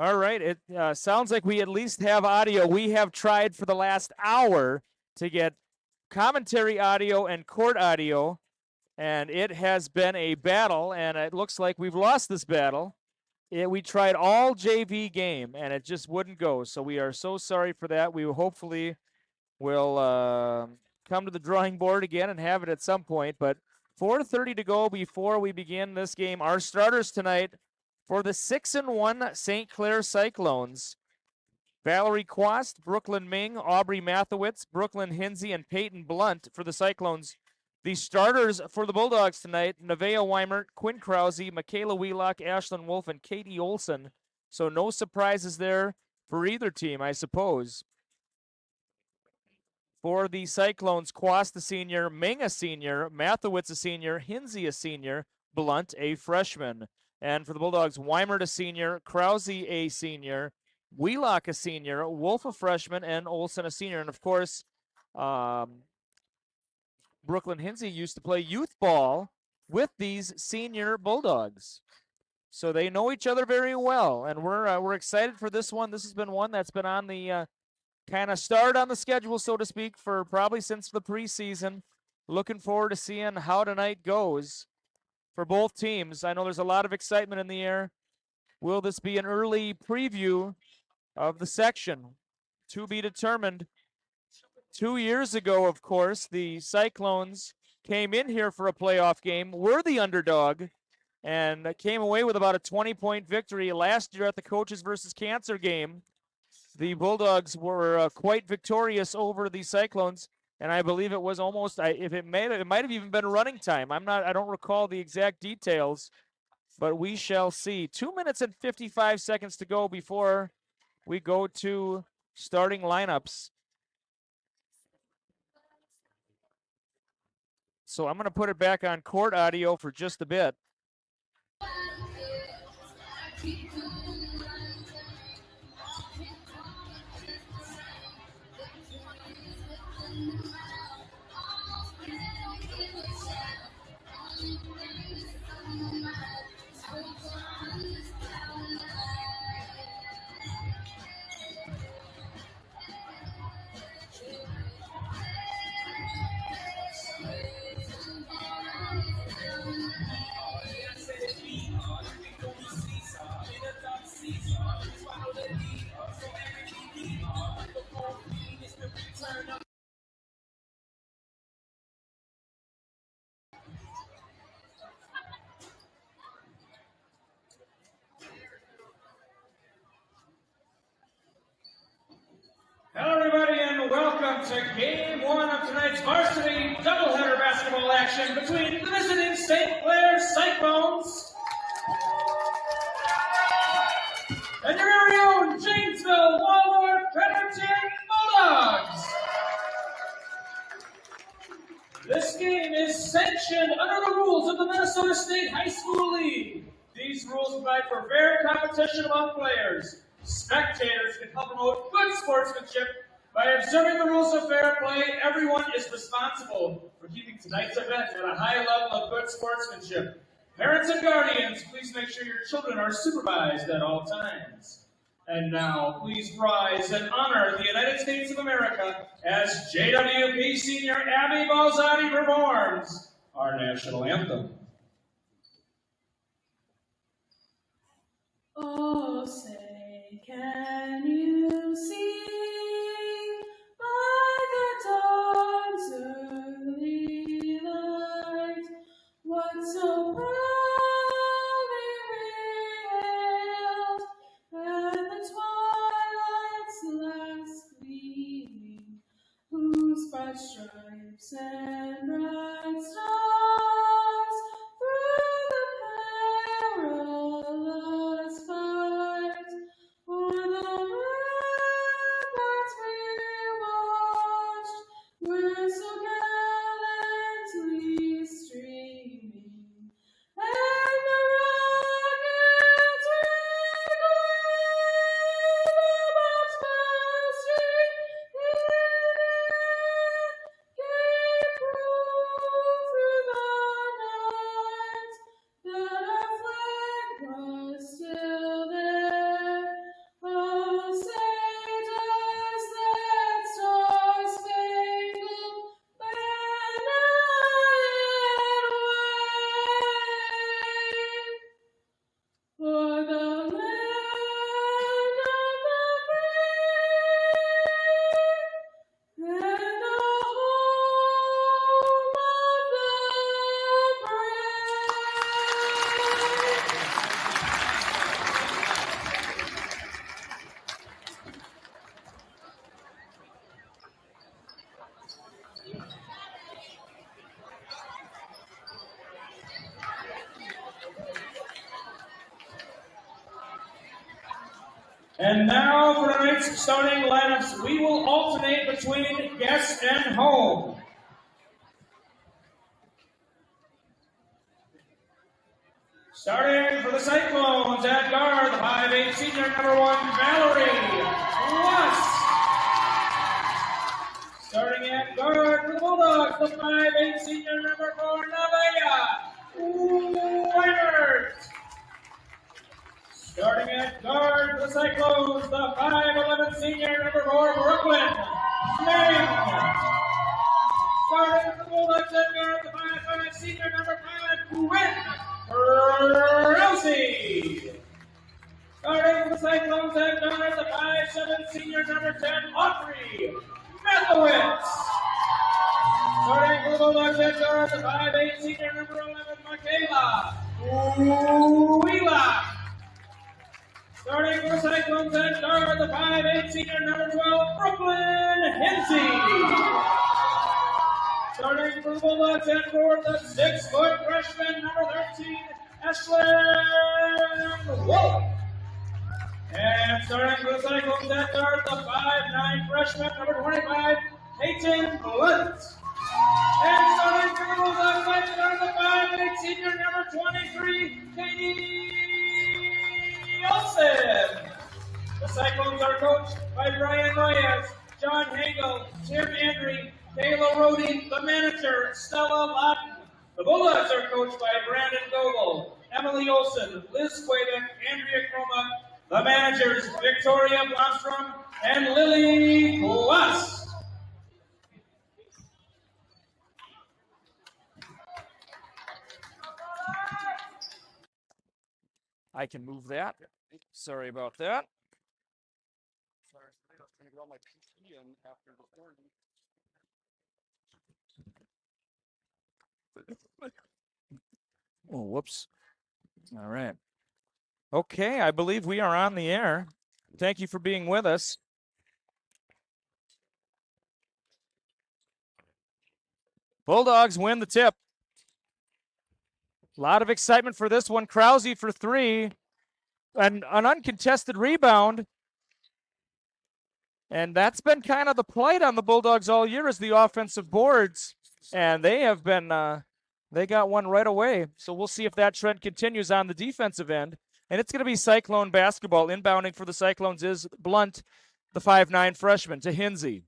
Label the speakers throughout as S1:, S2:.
S1: All right. It sounds like we at least have audio. We have tried for the last hour to get commentary audio and court audio, and it has been a battle, and it looks like we've lost this battle. We tried all JV game, and it just wouldn't go. So we are so sorry for that. We hopefully will come to the drawing board again and have it at some point. But 4:30 to go before we begin this game. Our starters tonight for the 6-1 St. Clair Cyclones: Valerie Quast, Brooklyn Ming, Aubrey Mathowitz, Brooklyn Hinsey, and Peyton Blunt for the Cyclones. The starters for the Bulldogs tonight: Nevaeh Weimert, Quinn Krause, Michaela Wheelock, Ashlyn Wolf, and Katie Olson. So no surprises there for either team, I suppose. For the Cyclones, Quast a senior, Ming a senior, Mathowitz a senior, Hinsey a senior, Blunt a freshman. And for the Bulldogs, Weimert a senior, Krause a senior, Wheelock a senior, Wolf a freshman, and Olson a senior. And of course, Brooklyn Hinsey used to play youth ball with these senior Bulldogs. So they know each other very well, and we're excited for this one. This has been one that's been on the kind of start on the schedule, so to speak, for probably since the preseason. Looking forward to seeing how tonight goes for both teams. I know there's a lot of excitement in the air. Will this be an early preview of the section? To be determined. 2 years ago, of course, the Cyclones came in here for a playoff game, were the underdog, and came away with about a 20-point victory last year at the Coaches versus Cancer game. The Bulldogs were quite victorious over the Cyclones, and I believe it was almost, it might have even been running time. I don't recall the exact details, but we shall see. 2 minutes and 55 seconds to go before we go to starting lineups. So I'm going to put it back on court audio for just a bit.
S2: Hello, everybody, and welcome to Game 1 of tonight's varsity doubleheader basketball action between the visiting St. Clair Cyclones and your very own Janesville Waldorf Fredericton Bulldogs. This game is sanctioned under the rules of the Minnesota State High School League. These rules provide for fair competition among players. Spectators can help promote good sportsmanship by observing the rules of fair play. Everyone is responsible for keeping tonight's event at a high level of good sportsmanship. Parents and guardians, please make sure your children are supervised at all times. And now, please rise and honor the United States of America as JWP Senior Abby Balzati performs our national anthem.
S3: Oh, say, can you see by the dawn's early light what so proudly we hailed at the twilight's last gleaming, whose bright stripes and bright stars through the perilous fight o'er the ramparts we watched were so gallantly streaming, and the rockets ring above Bowstring gave
S2: And now for tonight's starting lineups, we will alternate between guest and home. Starting for the Cyclones at guard, the 5'8" senior number 1, Varsity. Starting at guard for the Bulldogs, the 5'8" senior number 4, Whitert. Starting at guard for the Cyclones, the 5'11" senior number 4, Brooklyn. Ming. Starting for the Bulldogs at guard, the 5'5" senior number 5, Quinn. Rousey. Starting for the Cyclones at guard, the 5'7" senior number 10, Audrey Mathowitz. Starting for the Bulldogs at guard, the 5'8" senior number 11, Michaela Wheelock. Starting for the Cyclones at guard, the 5'8" senior number 12, Brooklyn Hinsey. Starting for the Bulldogs at guard, the 6-foot freshman number 13, Ashlyn Wolf. And starting for the Cyclones at guard, the 5'9" freshman number 25, Peyton Blunt. And starting for the Bulldogs at guard, the 5'8" senior number 23, Katie Olsen. The Cyclones are coached by Brian Noyes, John Hagel, Tim Andry, Kayla Rohde, the manager, Stella Lawton. The Bulldogs are coached by Brandon Gogol, Emily Olsen, Liz Quavick, Andrea Kroma. The managers, Victoria Blomstrom and Lily Quast.
S1: I can move that. Sorry about that.
S4: Sorry, I was trying to get all my PT in after the morning.
S1: Oh, whoops. All right. Okay, I believe we are on the air. Thank you for being with us. Bulldogs win the tip. A lot of excitement for this one. Krause for 3. And an uncontested rebound. And that's been kind of the plight on the Bulldogs all year is the offensive boards. And they have been, they got one right away. So we'll see if that trend continues on the defensive end. And it's going to be Cyclone basketball. Inbounding for the Cyclones is Blunt, the 5'9" freshman, to Hinsey.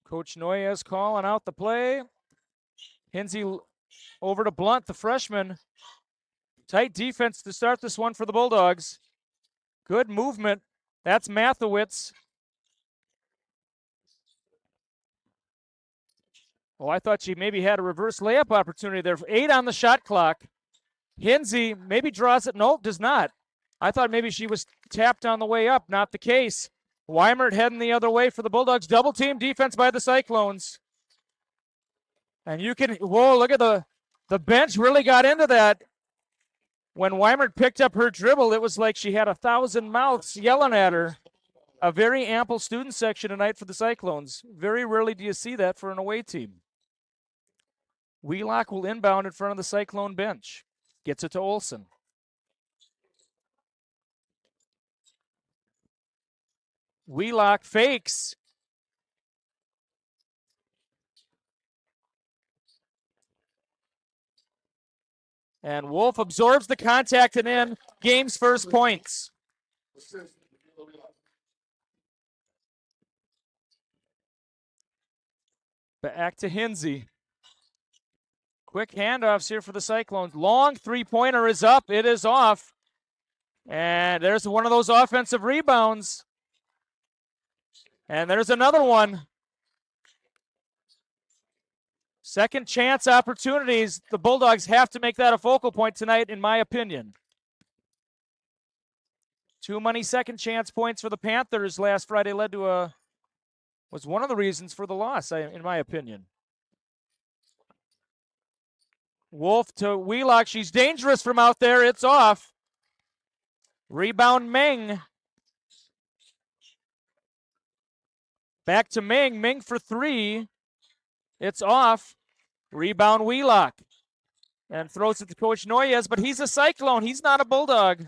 S1: Coach Noyes calling out the play. Hinsey over to Blunt, the freshman. Tight defense to start this one for the Bulldogs. Good movement. That's Mathowitz. Oh, I thought she maybe had a reverse layup opportunity there. 8 on the shot clock. Hinsey maybe draws it. Nope, does not. I thought maybe she was tapped on the way up. Not the case. Weimert heading the other way for the Bulldogs. Double team defense by the Cyclones. And you can, whoa, look at the bench really got into that. When Weimert picked up her dribble, it was like she had 1,000 mouths yelling at her. A very ample student section tonight for the Cyclones. Very rarely do you see that for an away team. Wheelock will inbound in front of the Cyclone bench. Gets it to Olsen. Wheelock fakes. And Wolf absorbs the contact and in. Game's first points. Back to Hinsey. Quick handoffs here for the Cyclones. Long three-pointer is up. It is off. And there's one of those offensive rebounds. And there's another one. Second chance opportunities. The Bulldogs have to make that a focal point tonight, in my opinion. Too many second chance points for the Panthers last Friday was one of the reasons for the loss, in my opinion. Wolf to Wheelock. She's dangerous from out there. It's off. Rebound Ming. Back to Ming. Ming for 3. It's off. Rebound Wheelock. And throws it to Coach Noyes, but he's a Cyclone. He's not a Bulldog.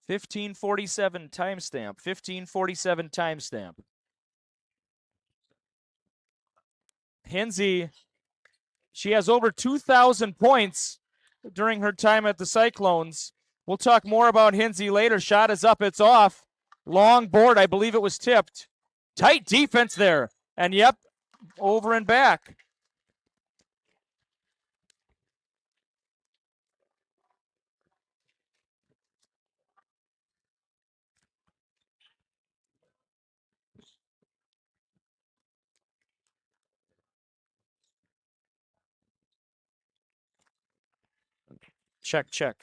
S1: $15.47 timestamp. $15.47 timestamp. Hinsey, she has over 2,000 points during her time at the Cyclones. We'll talk more about Hinsey later. Shot is up, it's off. Long board, I believe it was tipped. Tight defense there. And yep, over and back. Check, check.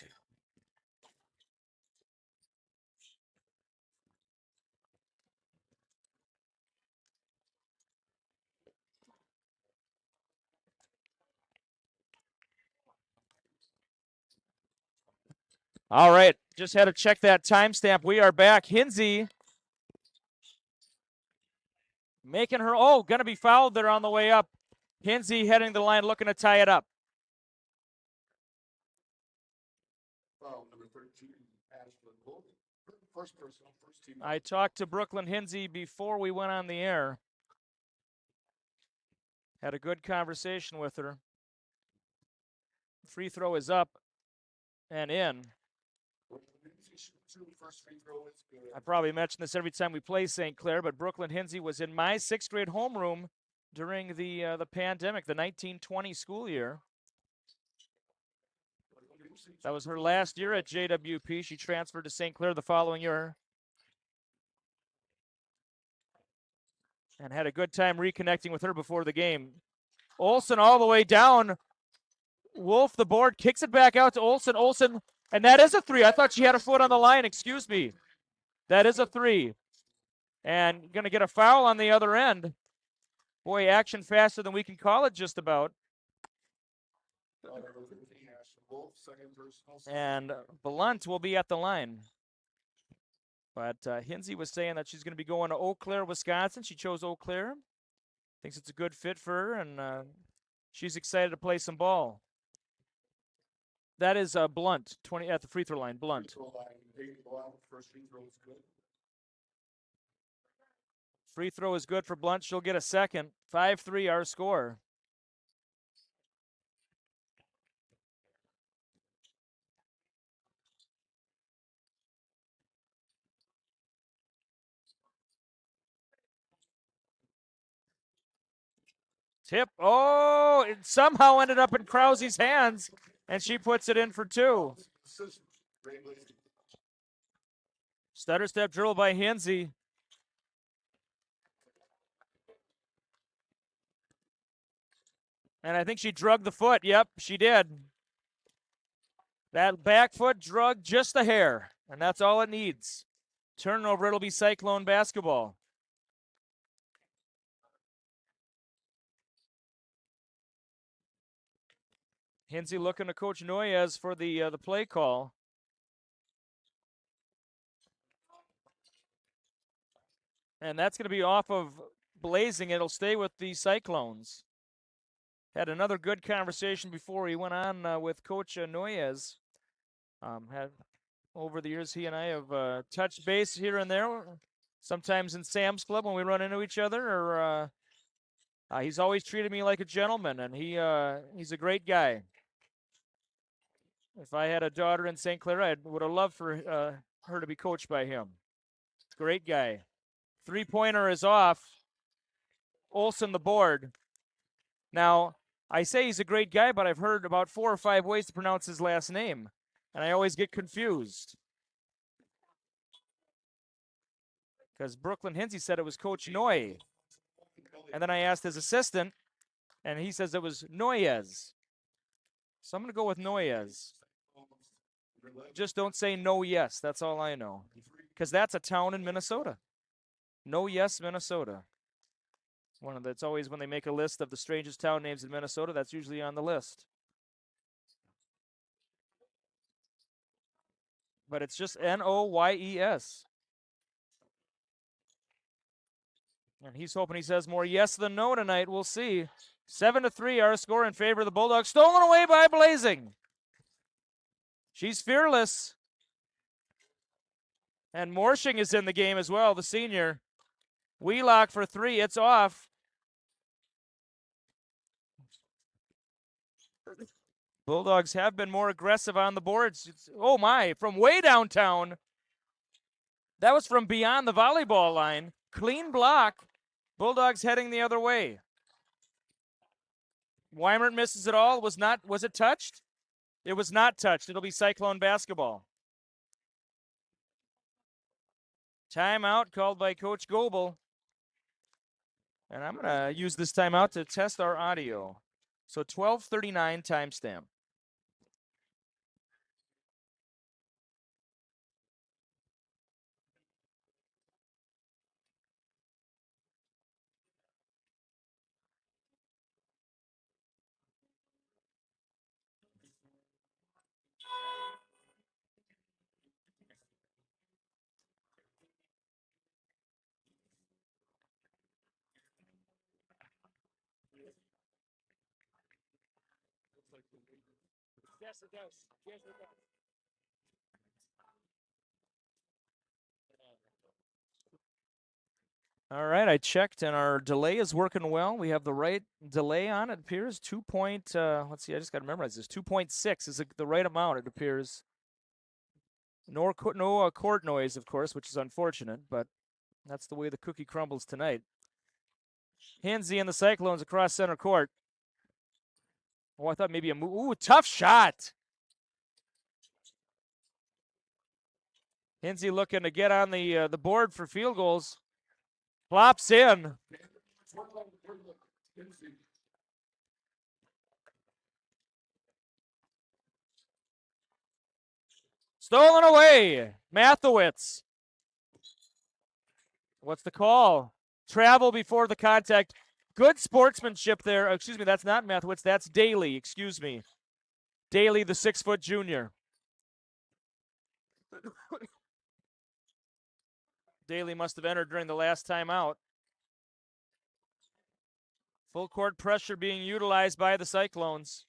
S1: All right, just had to check that timestamp. We are back. Hinsey making her, going to be fouled there on the way up. Hinsey heading the line, looking to tie it up.
S4: Foul number 13, Ashland Bull. First personal, first team.
S1: I talked to Brooklyn Hinsey before we went on the air. Had a good conversation with her. Free throw is up and in.
S4: First free throw is good.
S1: I probably mention this every time we play St. Clair, but Brooklyn Hinsey was in my sixth grade homeroom during the pandemic, the 1920 school year. That was her last year at JWP. She transferred to St. Clair the following year and had a good time reconnecting with her before the game. Olsen all the way down. Wolf, the board, kicks it back out to Olsen. Olsen, and that is a three. I thought she had a foot on the line. Excuse me. That is a three. And going to get a foul on the other end. Boy, action faster than we can call it just about. And Blunt will be at the line. But Hinsey was saying that she's going to be going to Eau Claire, Wisconsin. She chose Eau Claire. Thinks it's a good fit for her, and she's excited to play some ball. That is Blunt, 20 at the free throw line. Blunt. Free throw is good for Blunt. She'll get a second. 5-3 our score. Tip. Oh, it somehow ended up in Krause's hands, and she puts it in for two. Stutter step dribble by Hinsey. And I think she drugged the foot. Yep, she did. That back foot drugged just a hair, and that's all it needs. Turnover, it'll be Cyclone basketball. Hinsey looking to Coach Noyes for the play call. And that's going to be off of Blazing. It'll stay with the Cyclones. Had another good conversation before he went on with Coach Noyes. Had over the years, he and I have touched base here and there. Sometimes in Sam's Club when we run into each other, or he's always treated me like a gentleman, and he's a great guy. If I had a daughter in St. Clair, I would have loved for her to be coached by him. Great guy. Three-pointer is off. Olsen the board. Now, I say he's a great guy, but I've heard about 4 or 5 ways to pronounce his last name, and I always get confused. Because Brooklyn Hinsey said it was Coach Noy. And then I asked his assistant, and he says it was Noyes. So I'm going to go with Noyes. Just don't say no yes. That's all I know. Because that's a town in Minnesota. No yes, Minnesota. It's always when they make a list of the strangest town names in Minnesota, that's usually on the list. But it's just Noyes. And he's hoping he says more yes than no tonight. We'll see. 7-3, our score in favor of the Bulldogs. Stolen away by Blazing. She's fearless. And Morshing is in the game as well, the senior. Wheelock for 3. It's off. Bulldogs have been more aggressive on the boards. Oh my, from way downtown. That was from beyond the volleyball line. Clean block. Bulldogs heading the other way. Weimert misses it all. Was it touched? It was not touched. It'll be Cyclone basketball. Timeout called by Coach Goebel. And I'm going to use this timeout to test our audio. So 12:39 timestamp. Yes, it does. Yes, it does. All right, I checked, and our delay is working well. We have the right delay on, it appears. 2 point, let's see, I just got to memorize this. 2.6 is the right amount, it appears. No court noise, of course, which is unfortunate, but that's the way the cookie crumbles tonight. Hinsey and the Cyclones across center court. Oh, I thought maybe a move. Ooh, tough shot. Hinsey looking to get on the board for field goals. Flops in. Stolen away. Mathewitz. What's the call? Travel before the contact. Good sportsmanship there. Excuse me, that's not Mathewitz. That's Daly. Excuse me. Daly, the 6-foot junior. Daly must have entered during the last time out. Full court pressure being utilized by the Cyclones.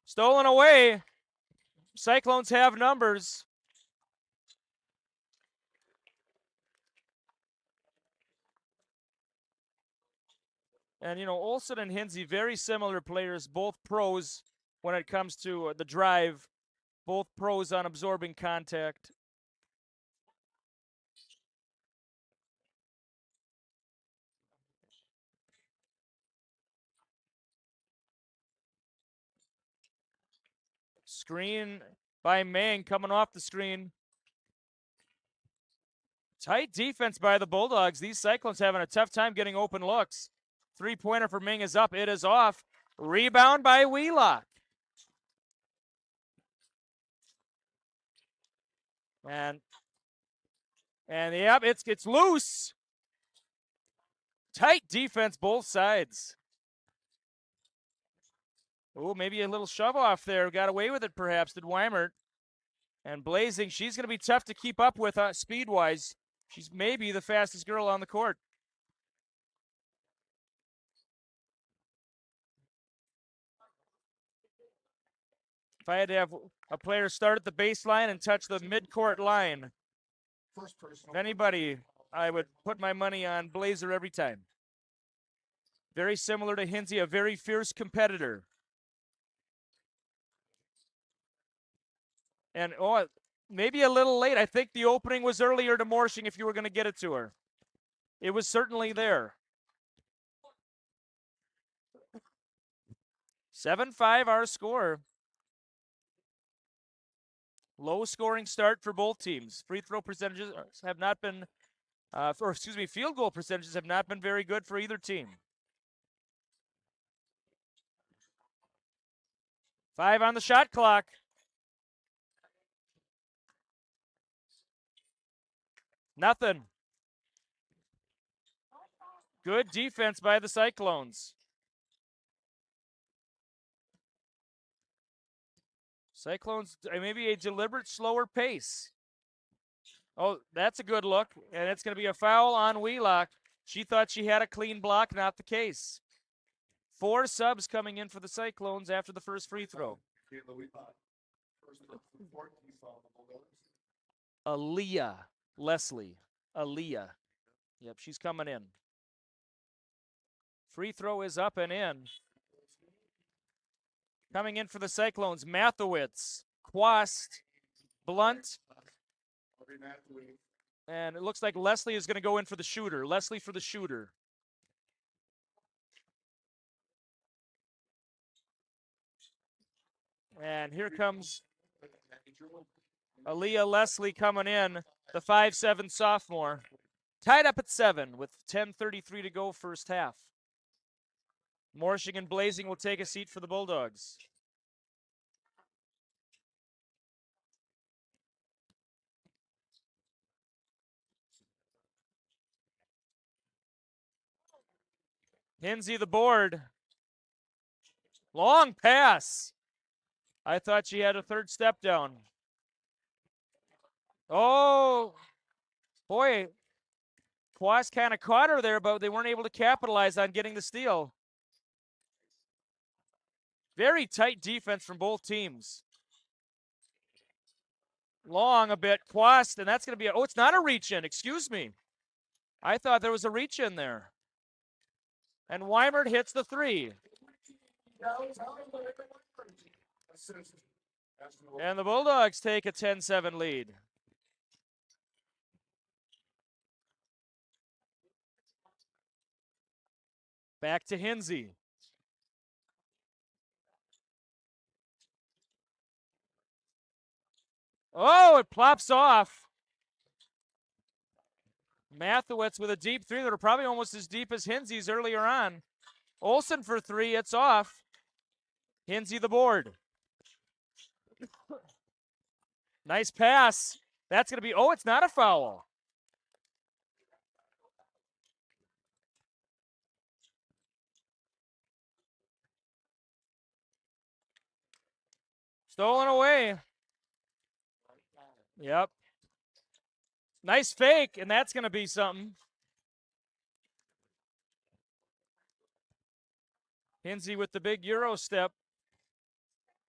S1: Stolen away. Cyclones have numbers. And, you know, Olsen and Hinsey, very similar players, both pros when it comes to the drive, both pros on absorbing contact. Screen by Mang coming off the screen. Tight defense by the Bulldogs. These Cyclones having a tough time getting open looks. Three-pointer for Ming is up. It is off. Rebound by Wheelock. And yep, it's loose. Tight defense both sides. Oh, maybe a little shove off there. Got away with it perhaps, did Weimert. And Blazing, she's going to be tough to keep up with speed-wise. She's maybe the fastest girl on the court. If I had to have a player start at the baseline and touch the mid-court line, if anybody, I would put my money on Blazer every time. Very similar to Hinsey, a very fierce competitor. And, oh, maybe a little late. I think the opening was earlier to Morshing if you were going to get it to her. It was certainly there. 7-5 our score. Low scoring start for both teams. Free throw percentages have not been, field goal percentages have not been very good for either team. 5 on the shot clock. Nothing. Good defense by the Cyclones. Cyclones, maybe a deliberate slower pace. Oh, that's a good look, and it's going to be a foul on Wheelock. She thought she had a clean block, not the case. 4 subs coming in for the Cyclones after the first free throw. Aaliyah Leslie. Aaliyah. Yep, she's coming in. Free throw is up and in. Coming in for the Cyclones, Mathewitz, Quast, Blunt, and it looks like Leslie is going to go in for the shooter. Leslie for the shooter. And here comes Aaliyah Leslie coming in, the 5'7" sophomore. Tied up at 7 with 10:33 to go first half. Morshing and Blazing will take a seat for the Bulldogs. Hinsey the board. Long pass. I thought she had a third step down. Oh, boy. Quas kind of caught her there, but they weren't able to capitalize on getting the steal. Very tight defense from both teams. Long a bit. Quast, and that's going to be a, oh, it's not a reach in. Excuse me. I thought there was a reach in there. And Weimert hits the 3. And the Bulldogs take a 10-7 lead. Back to Hinsey. Oh, it plops off. Mathewitz with a deep 3 that are probably almost as deep as Hinsey's earlier on. Olsen for 3, it's off. Hinsey the board. Nice pass. That's going to be, oh, it's not a foul. Stolen away. Yep. Nice fake, and that's going to be something. Hinsey with the big Euro step.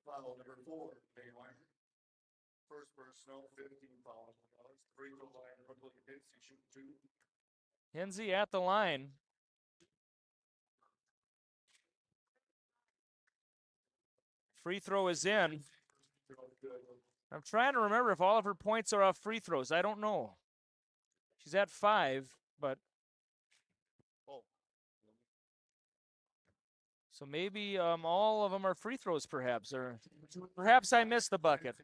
S4: Foul number 4, first personal, 15 fouls. Free throw line, Hinsey shoot 2.
S1: Hinsey at the line. Free throw is in. I'm trying to remember if all of her points are off free throws. I don't know. She's at 5, but. So maybe all of them are free throws, perhaps. Or perhaps I missed the bucket.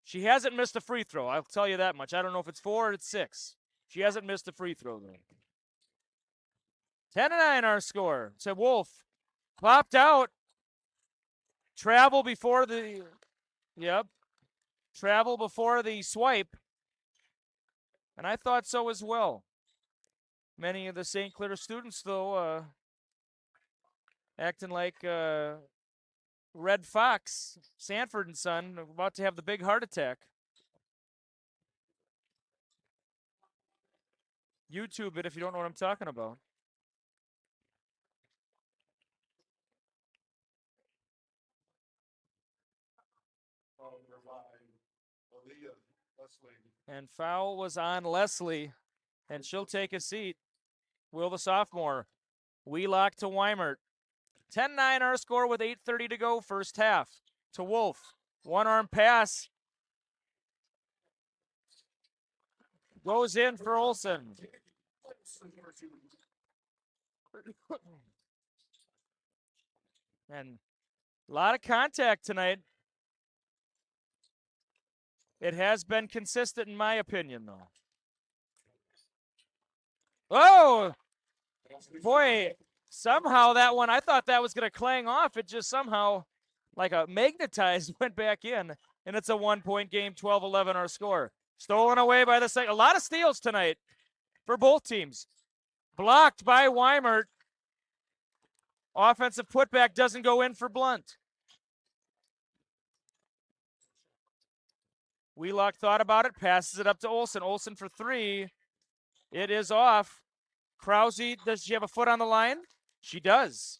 S1: She hasn't missed a free throw. I'll tell you that much. I don't know if it's 4 or it's 6. She hasn't missed a free throw, though. 10-9 our score. So Wolf popped out. Travel before the, yep. Travel before the swipe. And I thought so as well. Many of the St. Clair students, though, acting like Red Fox, Sanford and Son, about to have the big heart attack. YouTube it if you don't know what I'm talking about. And foul was on Leslie, and she'll take a seat. Will the sophomore. Wheelock to Weimert. 10-9 our score with 8:30 to go first half. To Wolf. One-arm pass. Goes in for Olsen. And a lot of contact tonight. It has been consistent in my opinion, though. Oh! Boy, somehow that one, I thought that was going to clang off. It just somehow, like a magnetized, went back in. And it's a 1-point game, 12-11 our score. Stolen away by the second. A lot of steals tonight for both teams. Blocked by Weimert. Offensive putback doesn't go in for Blunt. Wheelock thought about it, passes it up to Olsen. Olsen for three. It is off. Krause, does she have a foot on the line? She does.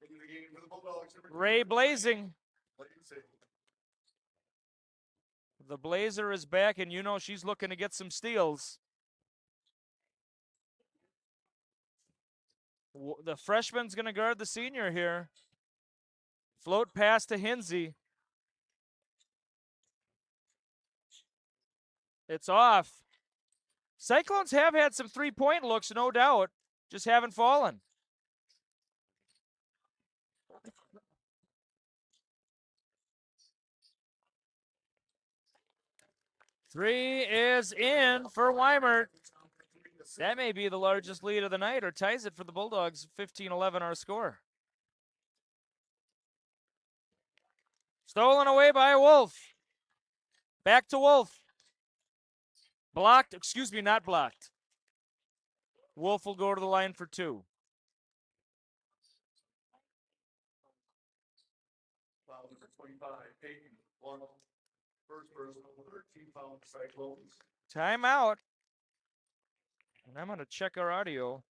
S4: Into the game for the Bulldogs.
S1: Ray Blazing. The Blazer is back, and you know she's looking to get some steals. The freshman's going to guard the senior here. Float pass to Hinsey. It's off. Cyclones have had some three-point looks, no doubt. Just haven't fallen. Three is in for Weimert. That may be the largest lead of the night, or ties it for the Bulldogs. 15-11 our score. Stolen away by Wolf. Back to Wolf. Blocked, excuse me, not blocked. Wolf will go to the line for two.
S4: Foul number 25, Peyton. 1. First personal, 13 foul Cyclones.
S1: Timeout. And I'm going to check our audio.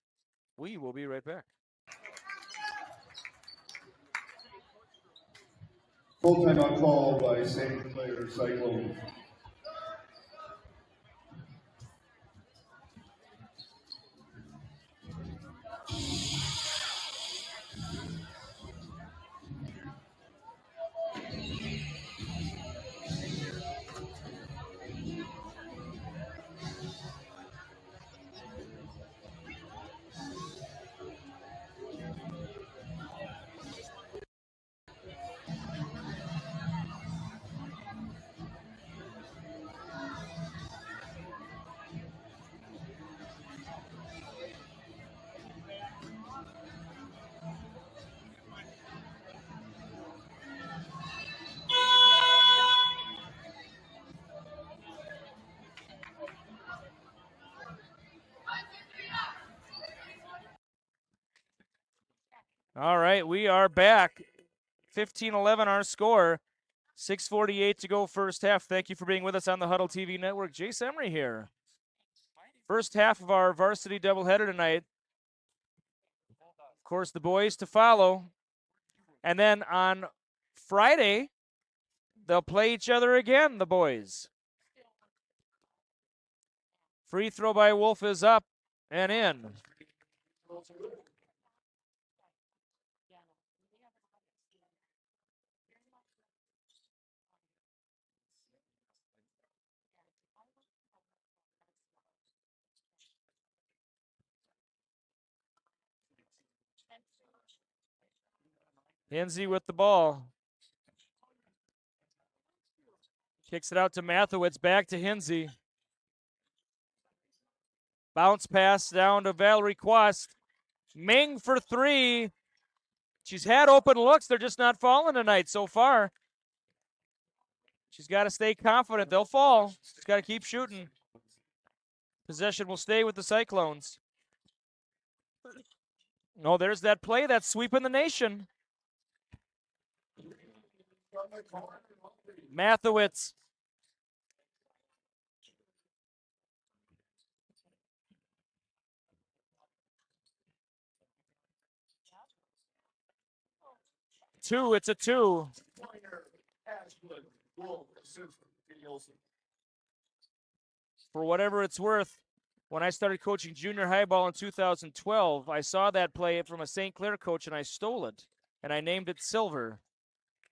S1: We will be right back.
S5: Full timeout call by St. Clair Cyclones.
S1: All right, we are back. 15-11 our score. 6:48 to go first half. Thank you for being with us on the Huddle TV network. Jace Emery here. First half of our varsity doubleheader tonight. Of course, the boys to follow. And then on Friday, they'll play each other again, the boys. Free throw by Wolf is up and in. Hinsey with the ball. Kicks it out to Mathewitz, back to Hinsey. Bounce pass down to Valerie Quast. Ming for three. She's had open looks. They're just not falling tonight so far. She's got to stay confident. They'll fall. She's got to keep shooting. Possession will stay with the Cyclones. Oh, there's that play that's sweeping the nation. Mathewitz. Two, it's a two. For whatever it's worth, when I started coaching junior high ball in 2012, I saw that play from a St. Clair coach and I stole it. And I named it Silver.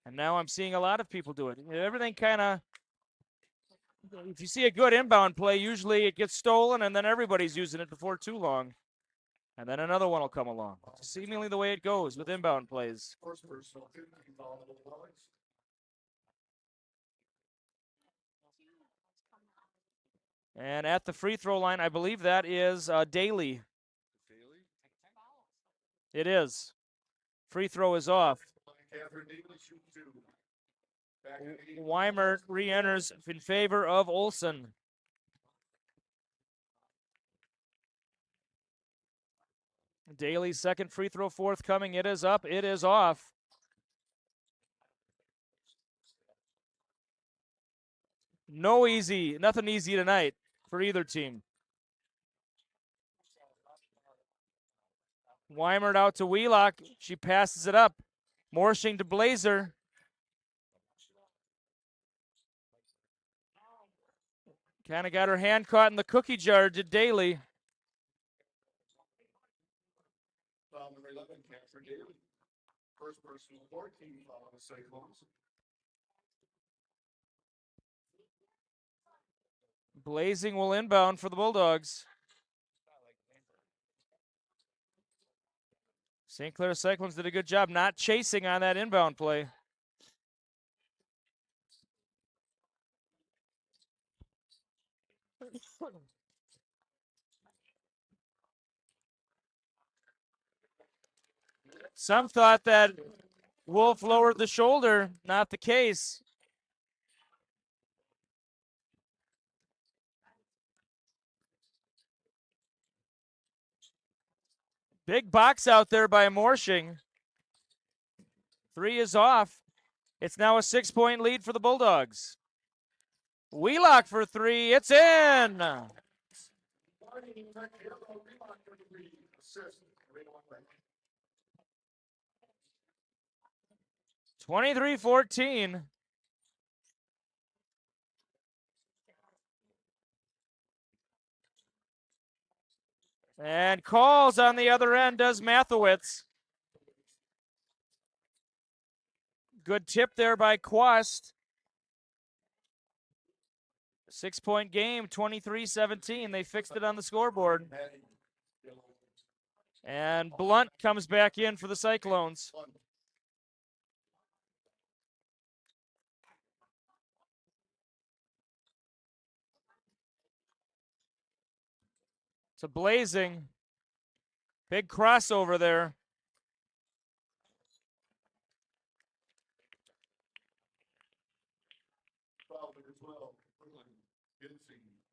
S1: And now I'm seeing a lot of people do it. Everything kind of, if you see a good inbound play, usually it gets stolen and then everybody's using it before too long. And then another one will come along. Seemingly the way it goes with inbound plays. And at the free throw line, I believe that is Daly. It is. Free throw is off. Weimert re-enters in favor of Olsen. Daly's second free throw forthcoming. It is up. It is off. Nothing easy tonight for either team. Weimert out to Wheelock. She passes it up. Morshing to Blazer. Kind of got her hand caught in the cookie jar, did Daly.
S4: Foul number 11, Catherine Daly. First personal 14 foul on the Cyclones.
S1: Blazing will inbound for the Bulldogs. St. Clair Cyclones did a good job not chasing on that inbound play. Some thought that Wolf lowered the shoulder. Not the case. Big box out there by Morshing. 3 is off. It's now a 6-point lead for the Bulldogs. Wheelock for 3. It's in. 23-14. And calls on the other end does Mathewitz. Good tip there by Quast. 6-point game, 23-17. They fixed it on the scoreboard. And Blunt comes back in for the Cyclones. To Blazing. Big crossover there.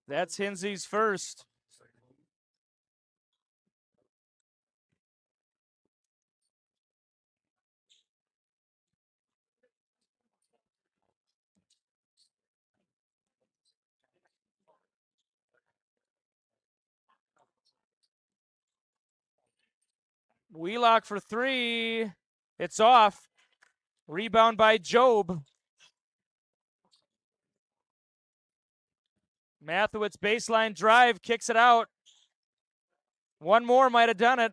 S1: That's Hinsey's first. Wheelock for 3. It's off. Rebound by Job. Mathewitz baseline drive, kicks it out. One more might have done it.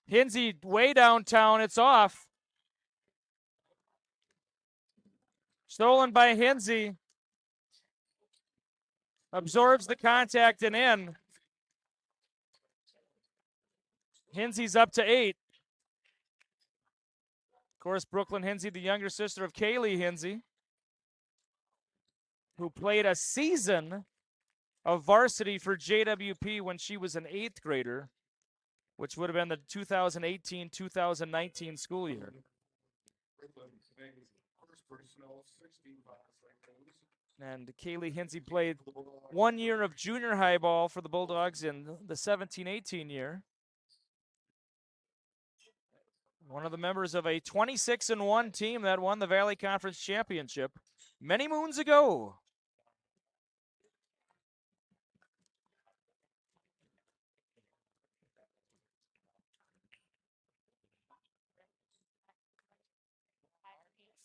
S1: Hinsey way downtown, it's off. Stolen by Hinsey. Absorbs the contact and in. Hinsey's up to 8. Of course, Brooklyn Hinsey, the younger sister of Kaylee Hinsey, who played a season of varsity for JWP when she was an 8th grader, which would have been the 2018-2019 school year. And Kaylee Hinsey played 1 year of junior high ball for the Bulldogs in the 17-18 year. One of the members of a 26-1 team that won the Valley Conference Championship many moons ago.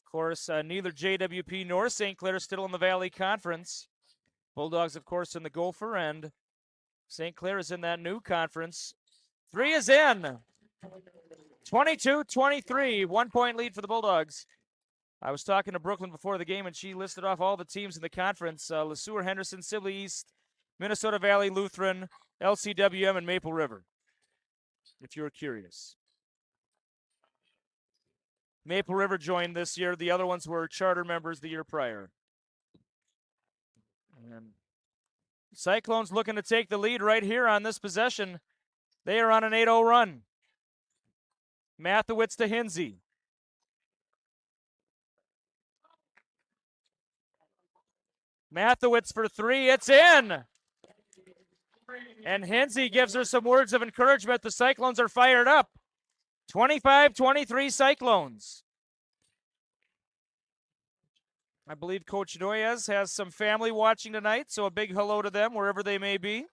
S1: Of course, neither JWP nor St. Clair still in the Valley Conference. Bulldogs, of course, in the Gopher, and St. Clair is in that new conference. 3 is in. 22-23, 1-point lead for the Bulldogs. I was talking to Brooklyn before the game, and she listed off all the teams in the conference. LeSueur, Henderson, Sibley East, Minnesota Valley, Lutheran, LCWM, and Maple River, if you're curious. Maple River joined this year. The other ones were charter members the year prior. And Cyclones looking to take the lead right here on this possession. They are on an 8-0 run. Mathewitz to Hinsey. Mathewitz for 3. It's in. And Hinsey gives her some words of encouragement. The Cyclones are fired up. 25-23 Cyclones. I believe Coach Noyes has some family watching tonight, so a big hello to them wherever they may be.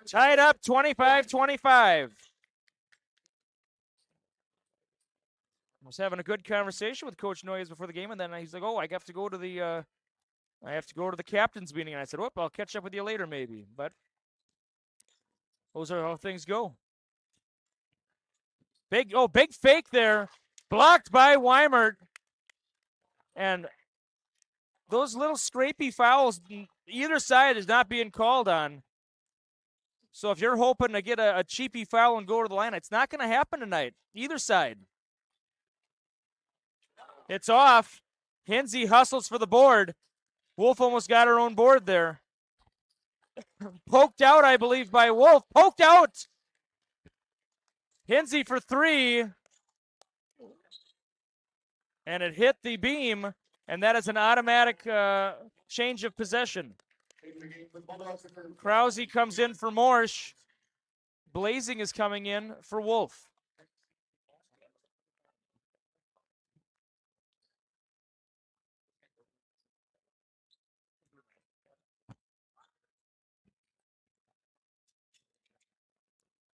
S1: Tied up 25-25. I was having a good conversation with Coach Noyes before the game, and then he's like, "Oh, I have to go to the captain's meeting." And I said, "Whoop, I'll catch up with you later, maybe." But those are how things go. Big fake there, blocked by Weimert, and those little scrapey fouls, either side is not being called on. So if you're hoping to get a cheapy foul and go to the line, it's not going to happen tonight, either side. It's off. Hinsey hustles for the board. Wolf almost got her own board there. Poked out, I believe, by Wolf. Poked out. Hinsey for 3. And it hit the beam, and that is an automatic change of possession. Krause comes in for Morsch. Blazing is coming in for Wolf.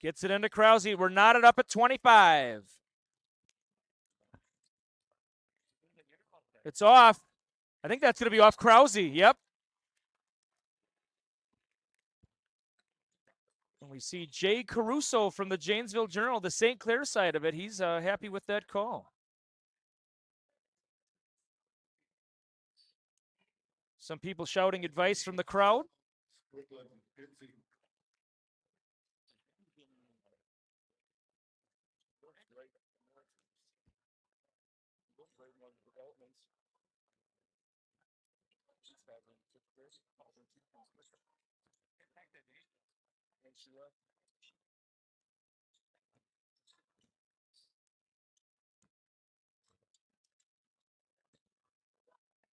S1: Gets it into Krause. We're knotted up at 25. It's off. I think that's going to be off Krause. Yep. And we see Jay Caruso from the Janesville Journal, the St. Clair side of it. He's happy with that call. Some people shouting advice from the crowd.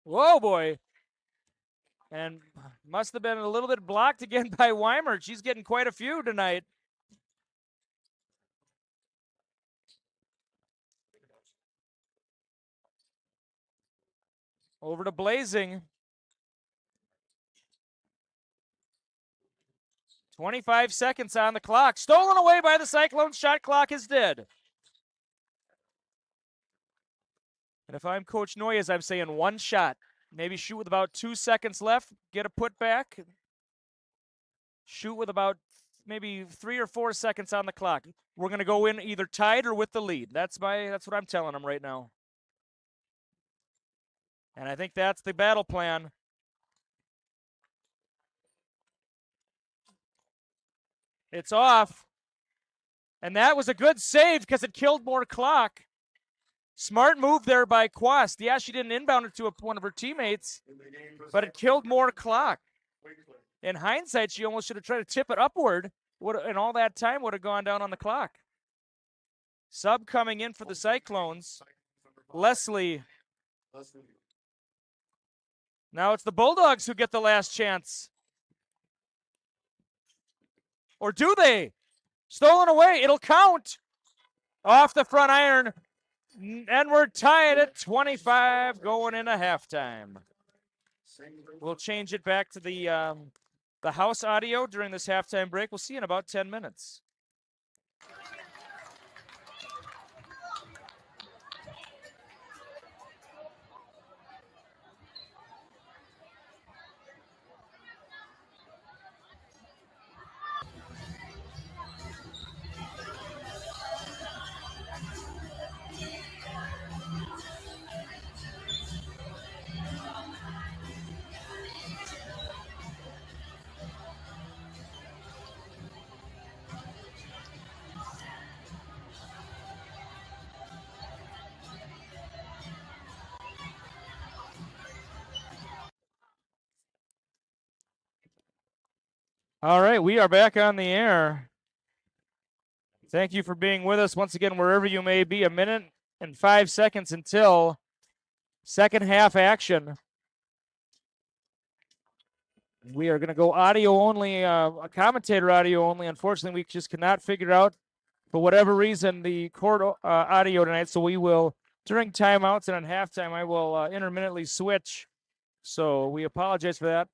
S1: Whoa, boy. And must have been a little bit blocked again by Weimert. She's getting quite a few tonight. Over to Blazing. 25 seconds on the clock. Stolen away by the Cyclones. Shot clock is dead. And if I'm Coach Noyes, I'm saying one shot. Maybe shoot with about 2 seconds left. Get a putback. Shoot with about maybe 3 or 4 seconds on the clock. We're going to go in either tied or with the lead. That's what I'm telling them right now. And I think that's the battle plan. It's off. And that was a good save because it killed more clock. Smart move there by Quast. Yeah, she didn't inbound it to one of her teammates, but it killed more clock. In hindsight, she almost should have tried to tip it upward, and all that time would have gone down on the clock. Sub coming in for the Cyclones. Leslie. Now it's the Bulldogs who get the last chance. Or do they? Stolen away. It'll count. Off the front iron. And we're tied at 25 going into halftime. We'll change it back to the house audio during this halftime break. We'll see you in about 10 minutes. All right, we are back on the air. Thank you for being with us once again, wherever you may be. 1 minute and 5 seconds until second half action. We are going to go audio only, a commentator audio only. Unfortunately, we just cannot figure out, for whatever reason, the court audio tonight, so we will during timeouts and on halftime, I will intermittently switch. So we apologize for that.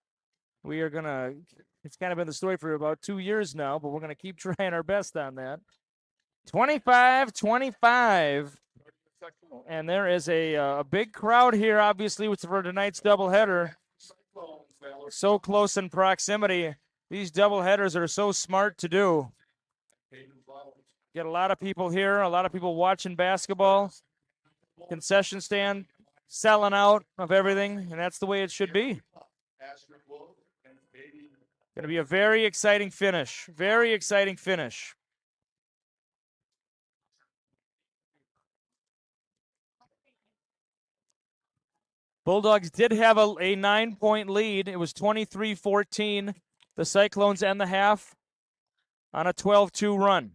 S1: We are going to, it's kind of been the story for about 2 years now, but we're going to keep trying our best on that. 25-25. And there is a big crowd here, obviously, for tonight's doubleheader. So close in proximity. These doubleheaders are so smart to do. Get a lot of people here, a lot of people watching basketball. Concession stand selling out of everything, and that's the way it should be. Going to be a very exciting finish. Very exciting finish. Bulldogs did have a 9-point lead. It was 23-14. The Cyclones end the half on a 12-2 run.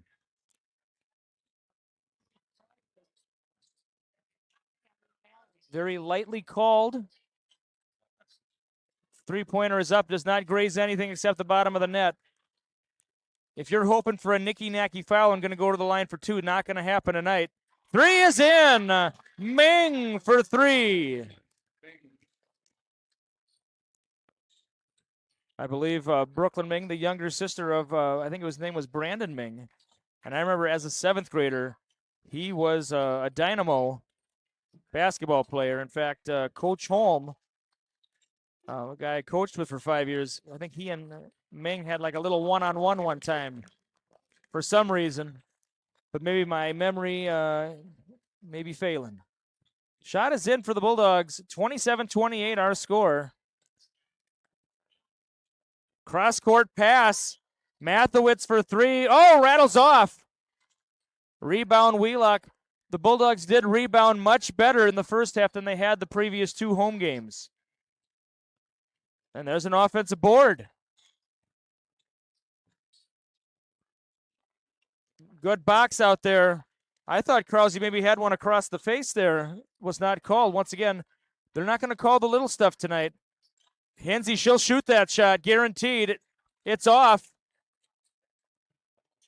S1: Very lightly called. Three-pointer is up, does not graze anything except the bottom of the net. If you're hoping for a nicky-nacky foul and going to go to the line for two, not going to happen tonight. Three is in. Ming for three. I believe Brooklyn Ming, the younger sister of, I think his name was Brandon Ming. And I remember as a 7th grader, he was a dynamo basketball player. In fact, Coach Holm, a guy I coached with for 5 years, I think he and Ming had like a little one-on-one one time for some reason. But maybe my memory may be failing. Shot is in for the Bulldogs. 27-28 our score. Cross-court pass. Mathewitz for three. Oh, rattles off. Rebound Wheelock. The Bulldogs did rebound much better in the first half than they had the previous 2 home games. And there's an offensive board. Good box out there. I thought Krause maybe had one across the face there. Was not called. Once again, they're not going to call the little stuff tonight. Hinsey, she'll shoot that shot, guaranteed. It's off.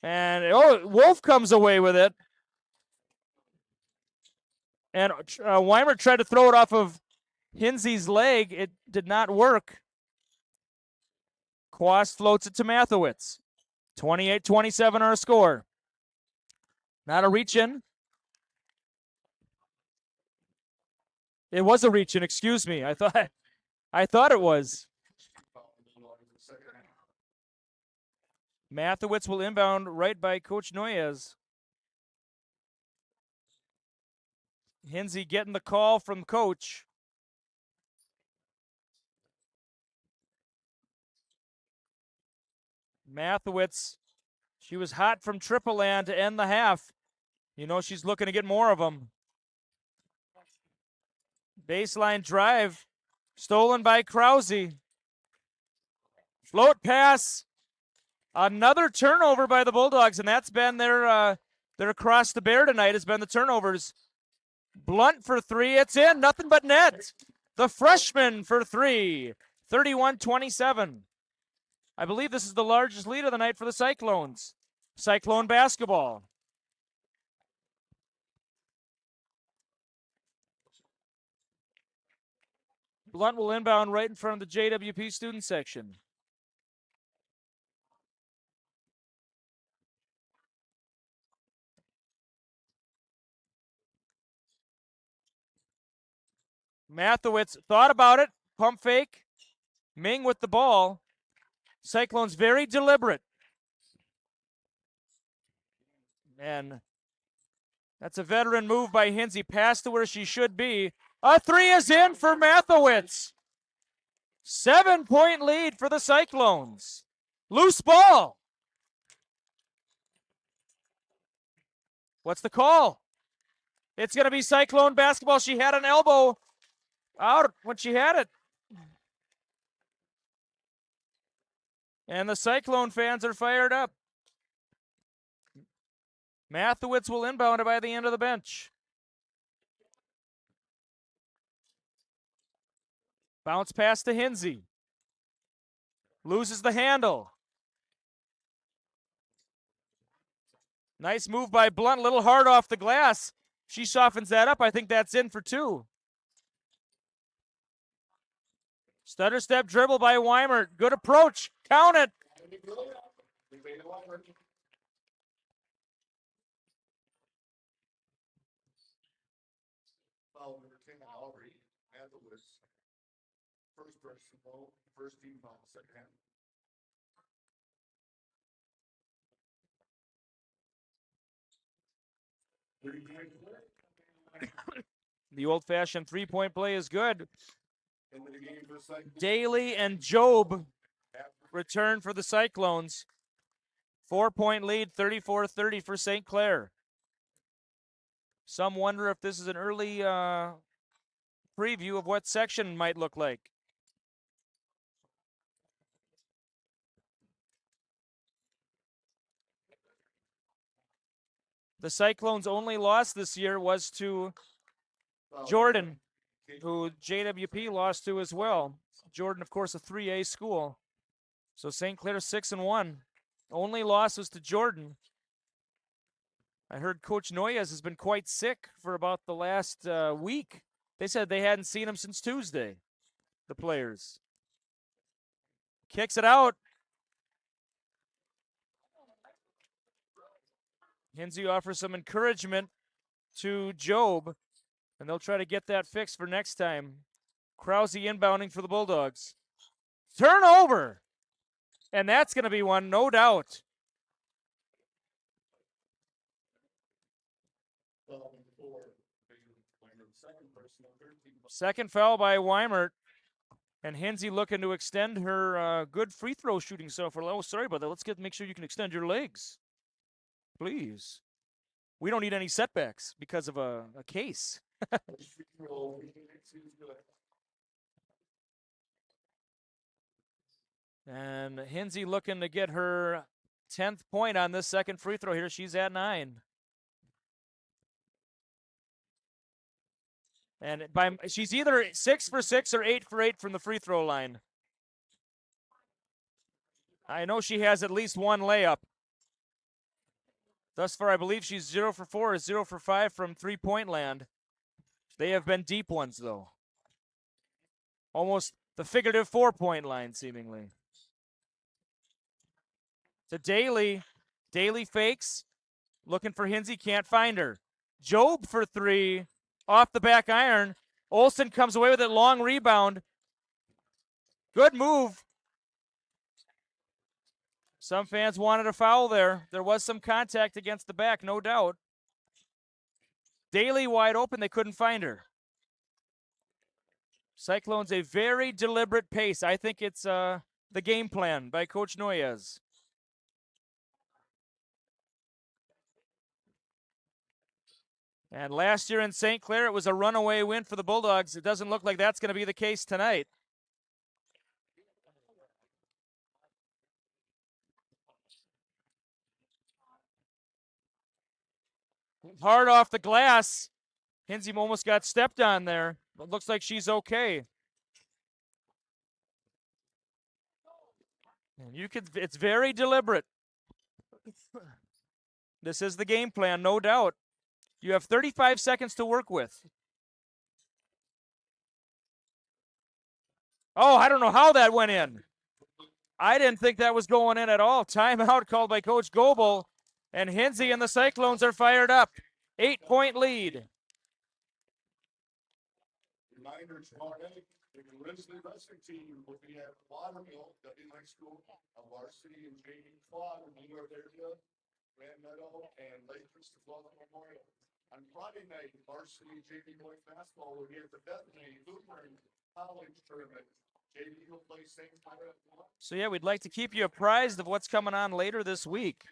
S1: And, Wolf comes away with it. And Weimer tried to throw it off of Hinsey's leg. It did not work. Quast floats it to Mathewitz. 28-27 our score. Not a reach-in. It was a reach-in, excuse me. I thought it was. Mathewitz will inbound right by Coach Noyes. Hinsey getting the call from Coach. Mathewitz, she was hot from Triple Land to end the half. You know she's looking to get more of them. Baseline drive, stolen by Krause. Float pass. Another turnover by the Bulldogs, and that's been their cross to bear tonight, has been the turnovers. Blunt for three, it's in, nothing but net. The freshman for three, 31-27. I believe this is the largest lead of the night for the Cyclones. Cyclone basketball. Blunt will inbound right in front of the JWP student section. Mathewitz thought about it. Pump fake. Ming with the ball. Cyclones very deliberate. And that's a veteran move by Hinsey. Pass to where she should be. A three is in for Mathewitz. 7-point lead for the Cyclones. Loose ball. What's the call? It's going to be Cyclone basketball. She had an elbow out when she had it. And the Cyclone fans are fired up. Mathewitz will inbound it by the end of the bench. Bounce pass to Hinsey. Loses the handle. Nice move by Blunt, a little hard off the glass. She softens that up. I think that's in for 2. Stutter step dribble by Weimer. Good approach. Count it.
S4: Foul number 10, Varsity. Mathewitz. First personal, first team foul, second half.
S1: The old-fashioned three-point play is good.
S4: Into the game for Cyclones.
S1: Daly and Job return for the Cyclones. 4-point lead, 34-30 for St. Clair. Some wonder if this is an early preview of what section might look like. The Cyclones' only loss this year was to Jordan, who JWP lost to as well. Jordan, of course, a 3A school. So St. Clair 6-1. Only loss was to Jordan. I heard Coach Noyes has been quite sick for about the last week. They said they hadn't seen him since Tuesday, the players. Kicks it out. Hinsey offers some encouragement to Job, and they'll try to get that fixed for next time. Krause inbounding for the Bulldogs. Turnover! And that's going to be one, no doubt. Second foul by Weimert. And Hinsey looking to extend her good free throw shooting so far. Oh, sorry about that. Let's make sure you can extend your legs. Please. We don't need any setbacks because of a case. And Hinsey looking to get her 10th point on this second free throw here. She's at 9. And she's either 6 for 6 or 8 for 8 from the free throw line. I know she has at least one layup. Thus far, I believe she's 0 for 4 or 0 for 5 from three-point land. They have been deep ones, though. Almost the figurative 4-point line, seemingly. To Daly. Daly fakes. Looking for Hinsey, can't find her. Job for 3. Off the back iron. Olsen comes away with it, long rebound. Good move. Some fans wanted a foul there. There was some contact against the back, no doubt. Daly wide open, they couldn't find her. Cyclones a very deliberate pace. I think it's the game plan by Coach Noyes. And last year in St. Clair, it was a runaway win for the Bulldogs. It doesn't look like that's going to be the case tonight. Hard off the glass. Hinsey almost got stepped on there, but looks like she's okay. And it's very deliberate. This is the game plan, no doubt. You have 35 seconds to work with. Oh, I don't know how that went in. I didn't think that was going in at all. Timeout called by Coach Goebel. And Hinsey and the Cyclones are fired up. 8-point lead.
S4: Reminder tomorrow night, the Grizzly wrestling team will be at Watermill, W High School, a Varsity and JWP quad in the New York area, Grand Meadow, and Lake Christopher Memorial. On Friday night, Varsity JV boys basketball will be at the Bethany Lutheran College tournament. JV will play St. Clair.
S1: So yeah, we'd like to keep you apprised of what's coming on later this week.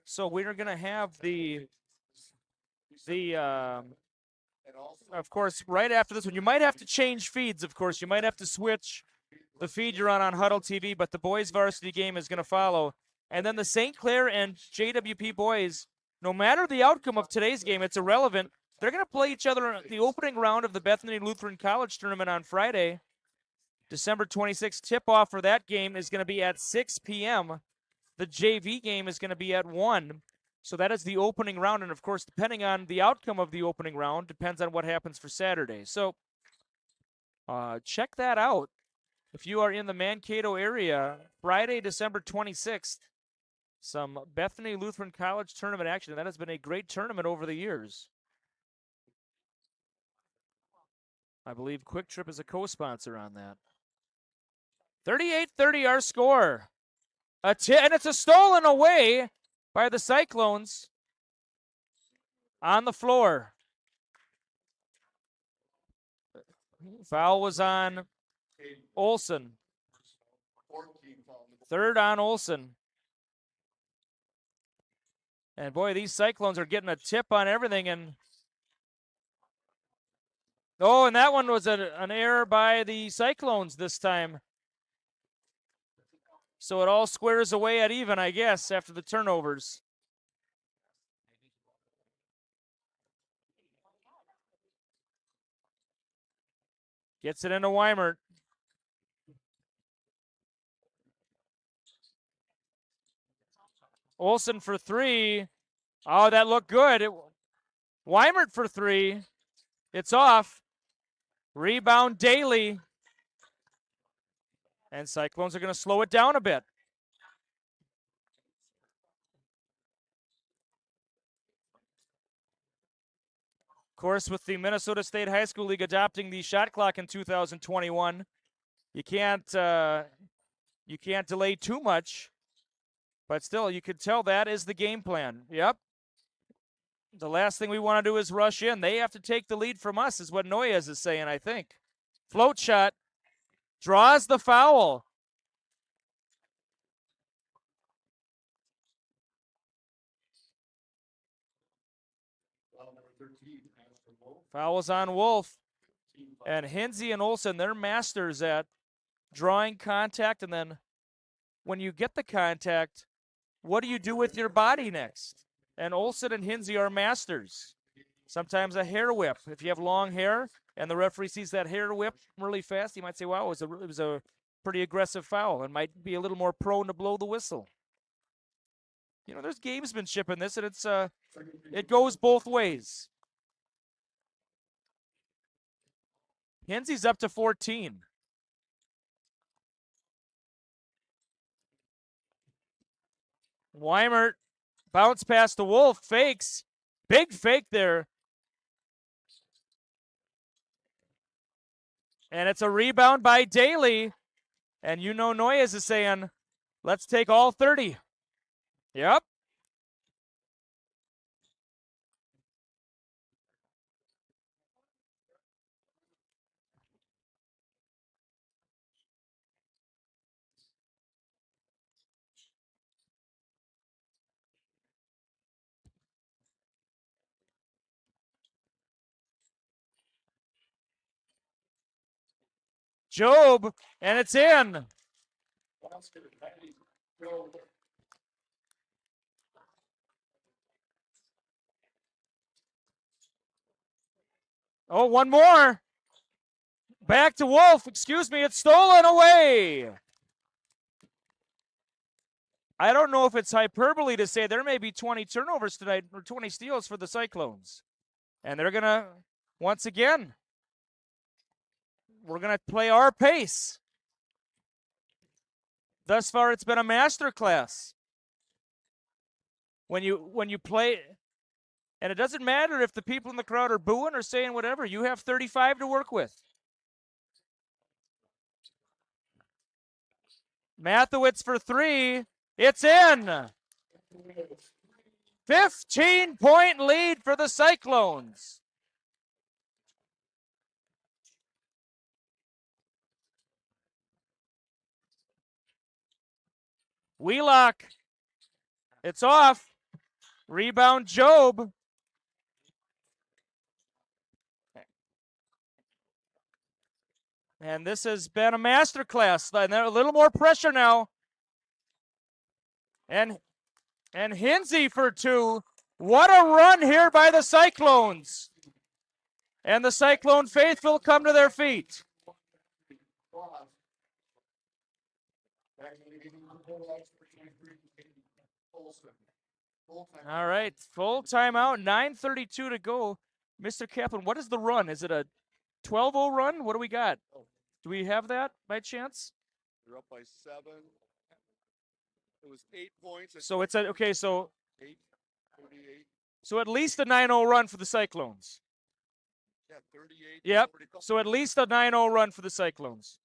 S1: So we're going to have of course, right after this one, you might have to change feeds, of course. You might have to switch the feed you're on Huddle TV, but the boys varsity game is going to follow. And then the St. Clair and JWP boys, no matter the outcome of today's game, it's irrelevant. They're going to play each other in the opening round of the Bethany Lutheran College tournament on Friday, December 26th. Tip-off for that game is going to be at 6 p.m. The JV game is going to be at 1. So that is the opening round. And of course, depending on the outcome of the opening round, depends on what happens for Saturday. So check that out. If you are in the Mankato area, Friday, December 26th, some Bethany Lutheran College tournament action. That has been a great tournament over the years. I believe Quick Trip is a co-sponsor on that. 38-30 our score. And it's a stolen away by the Cyclones on the floor. Foul was on Olson. Third on Olson. And boy, these Cyclones are getting a tip on everything. And and that one was an error by the Cyclones this time. So it all squares away at even, I guess, after the turnovers. Gets it into Weimert. Olson for three. Oh, that looked good. Weimert for three. It's off. Rebound Daly. And Cyclones are going to slow it down a bit. Of course, with the Minnesota State High School League adopting the shot clock in 2021, you can't delay too much. But still, you could tell that is the game plan. Yep. The last thing we want to do is rush in. They have to take the lead from us, is what Noyes is saying, I think. Float shot. Draws the foul. Foul is on Wolf. And Hinsey and Olson, they're masters at drawing contact. And then when you get the contact, what do you do with your body next? And Olson and Hinsey are masters. Sometimes a hair whip. If you have long hair and the referee sees that hair whip really fast, he might say, wow, it was a pretty aggressive foul and might be a little more prone to blow the whistle. You know, there's gamesmanship in this, and it goes both ways. Hinsey's up to 14. Weimert bounce pass to Wolf, fakes. Big fake there. And it's a rebound by Daly. And you know Noyes is saying, let's take all 30. Yep. Job, and it's in. Oh, one more. Back to Wolf. Excuse me, it's stolen away. I don't know if it's hyperbole to say there may be 20 turnovers tonight or 20 steals for the Cyclones. And they're going to, once again, we're going to play our pace. Thus far, it's been a masterclass. When you play, and it doesn't matter if the people in the crowd are booing or saying whatever, you have 35 to work with. Mathewitz for three. It's in. 15-point lead for the Cyclones. Wheelock. It's off. Rebound Job. And this has been a masterclass. And a little more pressure now. And Hinsey for two. What a run here by the Cyclones. And the Cyclone faithful come to their feet. All right, full timeout, 9:32 to go. Mr. Kaplan, what is the run? Is it a 12-0 run? What do we got? Do we have that by chance?
S4: They're up by 7. It was 8 points.
S1: So it's a, okay, so
S4: 8, 38.
S1: so at least a 9-0 run for the Cyclones.
S4: Yeah, 38.
S1: Yep. So at least a 9-0 run for the Cyclones.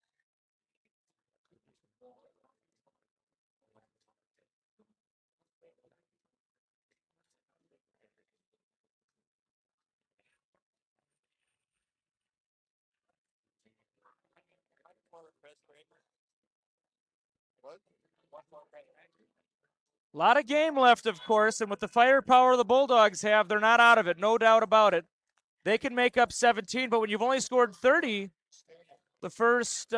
S4: What?
S1: A lot of game left, of course, and with the firepower the Bulldogs have, they're not out of it, no doubt about it. They can make up 17, but when you've only scored 30 the first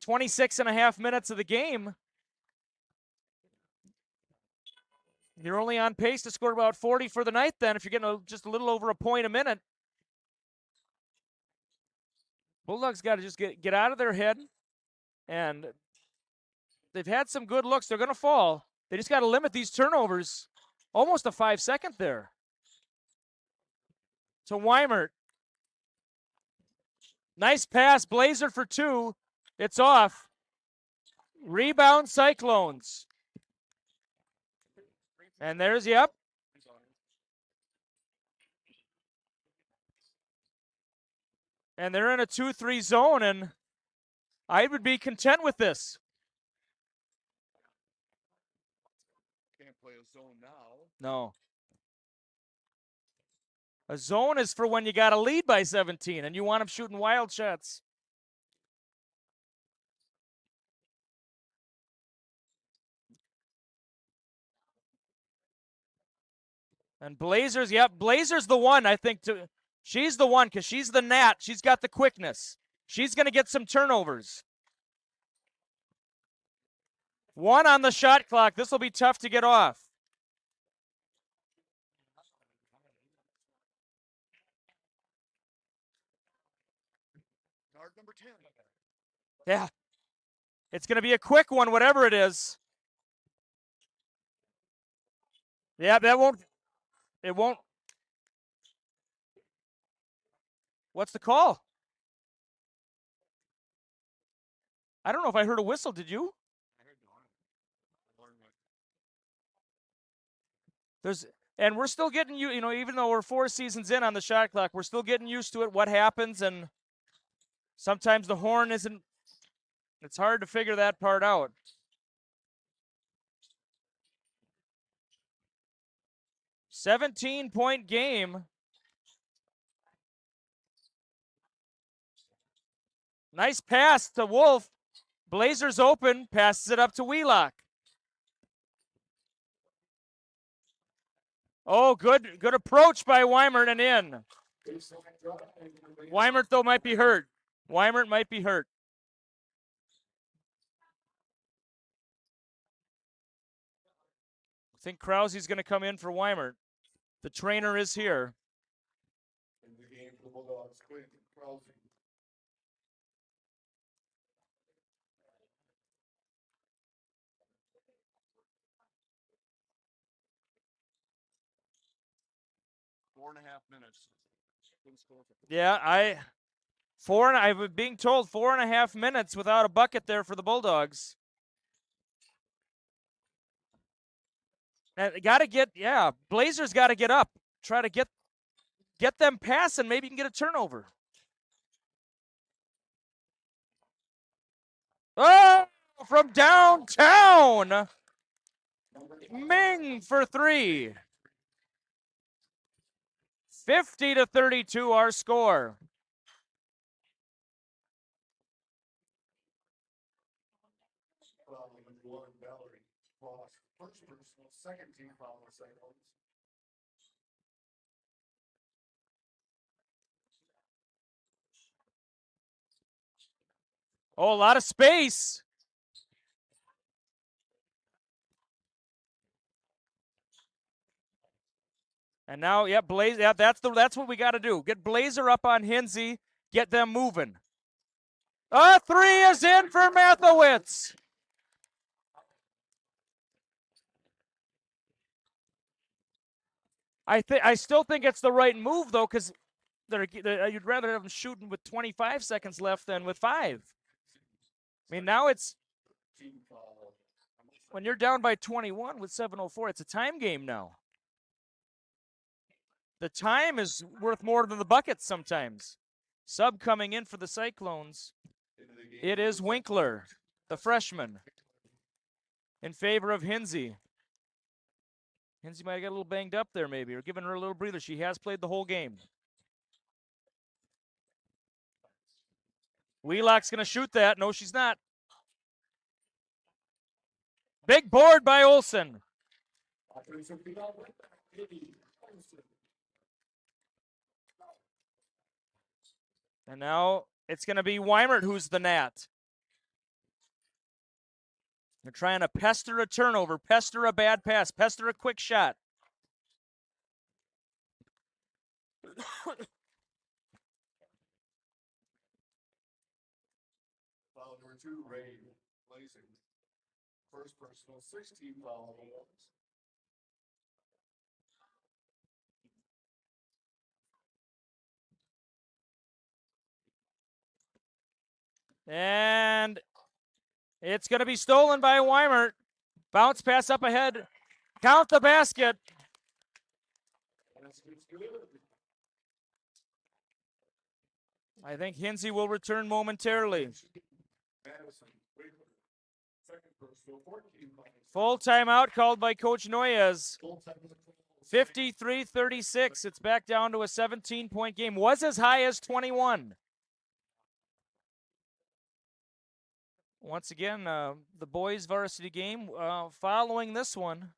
S1: 26 and a half minutes of the game, you're only on pace to score about 40 for the night then if you're getting just a little over a point a minute. Bulldogs got to just get out of their head, and they've had some good looks. They're going to fall. They just got to limit these turnovers. Almost a 5-second there. To Weimert. Nice pass. Blazer for 2. It's off. Rebound Cyclones. And there's, yep. And they're in a 2-3 zone, and I would be content with this.
S4: Can't play a zone now.
S1: No. A zone is for when you got a lead by 17 and you want them shooting wild shots. And Blazers, yep, Blazers the one, I think. She's the one because she's the gnat. She's got the quickness. She's going to get some turnovers. 1 on the shot clock. This will be tough to get off.
S4: Guard number 10.
S1: Yeah. It's going to be a quick one, whatever it is. Yeah, it won't. What's the call? I don't know if I heard a whistle. Did you? And we're still getting even though we're 4 seasons in on the shot clock, we're still getting used to it, what happens, and sometimes the horn isn't, it's hard to figure that part out. $17-point game. Nice pass to Wolf. Blazers open, passes it up to Wheelock. Oh, good approach by Weimert and in. Weimert, though, might be hurt. Weimert might be hurt. I think Krause's going to come in for Weimert. The trainer is here.
S4: In the game for the Bulldogs, Krause. 4.5 minutes.
S1: Yeah, I've being told 4.5 minutes without a bucket there for the Bulldogs. And Blazers got to get up. Try to get them passing. Maybe you can get a turnover. Oh, from downtown. Ming for 3. 50-32 our score.
S4: Varsity. First personal, second team foul on Cyclones.
S1: Oh, a lot of space. And now, Blazer. Yeah, that's what we got to do. Get Blazer up on Hinsey. Get them moving. A 3 is in for Mathewitz. I still think it's the right move though, because you'd rather have them shooting with 25 seconds left than with 5. I mean, now it's when you're down by 21 with 7:04, it's a time game now. The time is worth more than the buckets sometimes. Sub coming in for the Cyclones. It is Winkler, the freshman, in favor of Hinsey. Hinsey might get a little banged up there maybe, or giving her a little breather. She has played the whole game. Wheelock's going to shoot that. No, she's not. Big board by Olsen. And now it's going to be Weimert who's the gnat. They're trying to pester a turnover, pester a bad pass, pester a quick shot.
S4: Foul number 2, Ray Blazing. First personal, 16 foul.
S1: And it's going to be stolen by Weimert. Bounce pass up ahead. Count the basket. I think Hinsey will return momentarily. Full timeout called by Coach Noyes. 53-36. It's back down to a 17-point game. Was as high as 21. Once again, the boys varsity game following this one.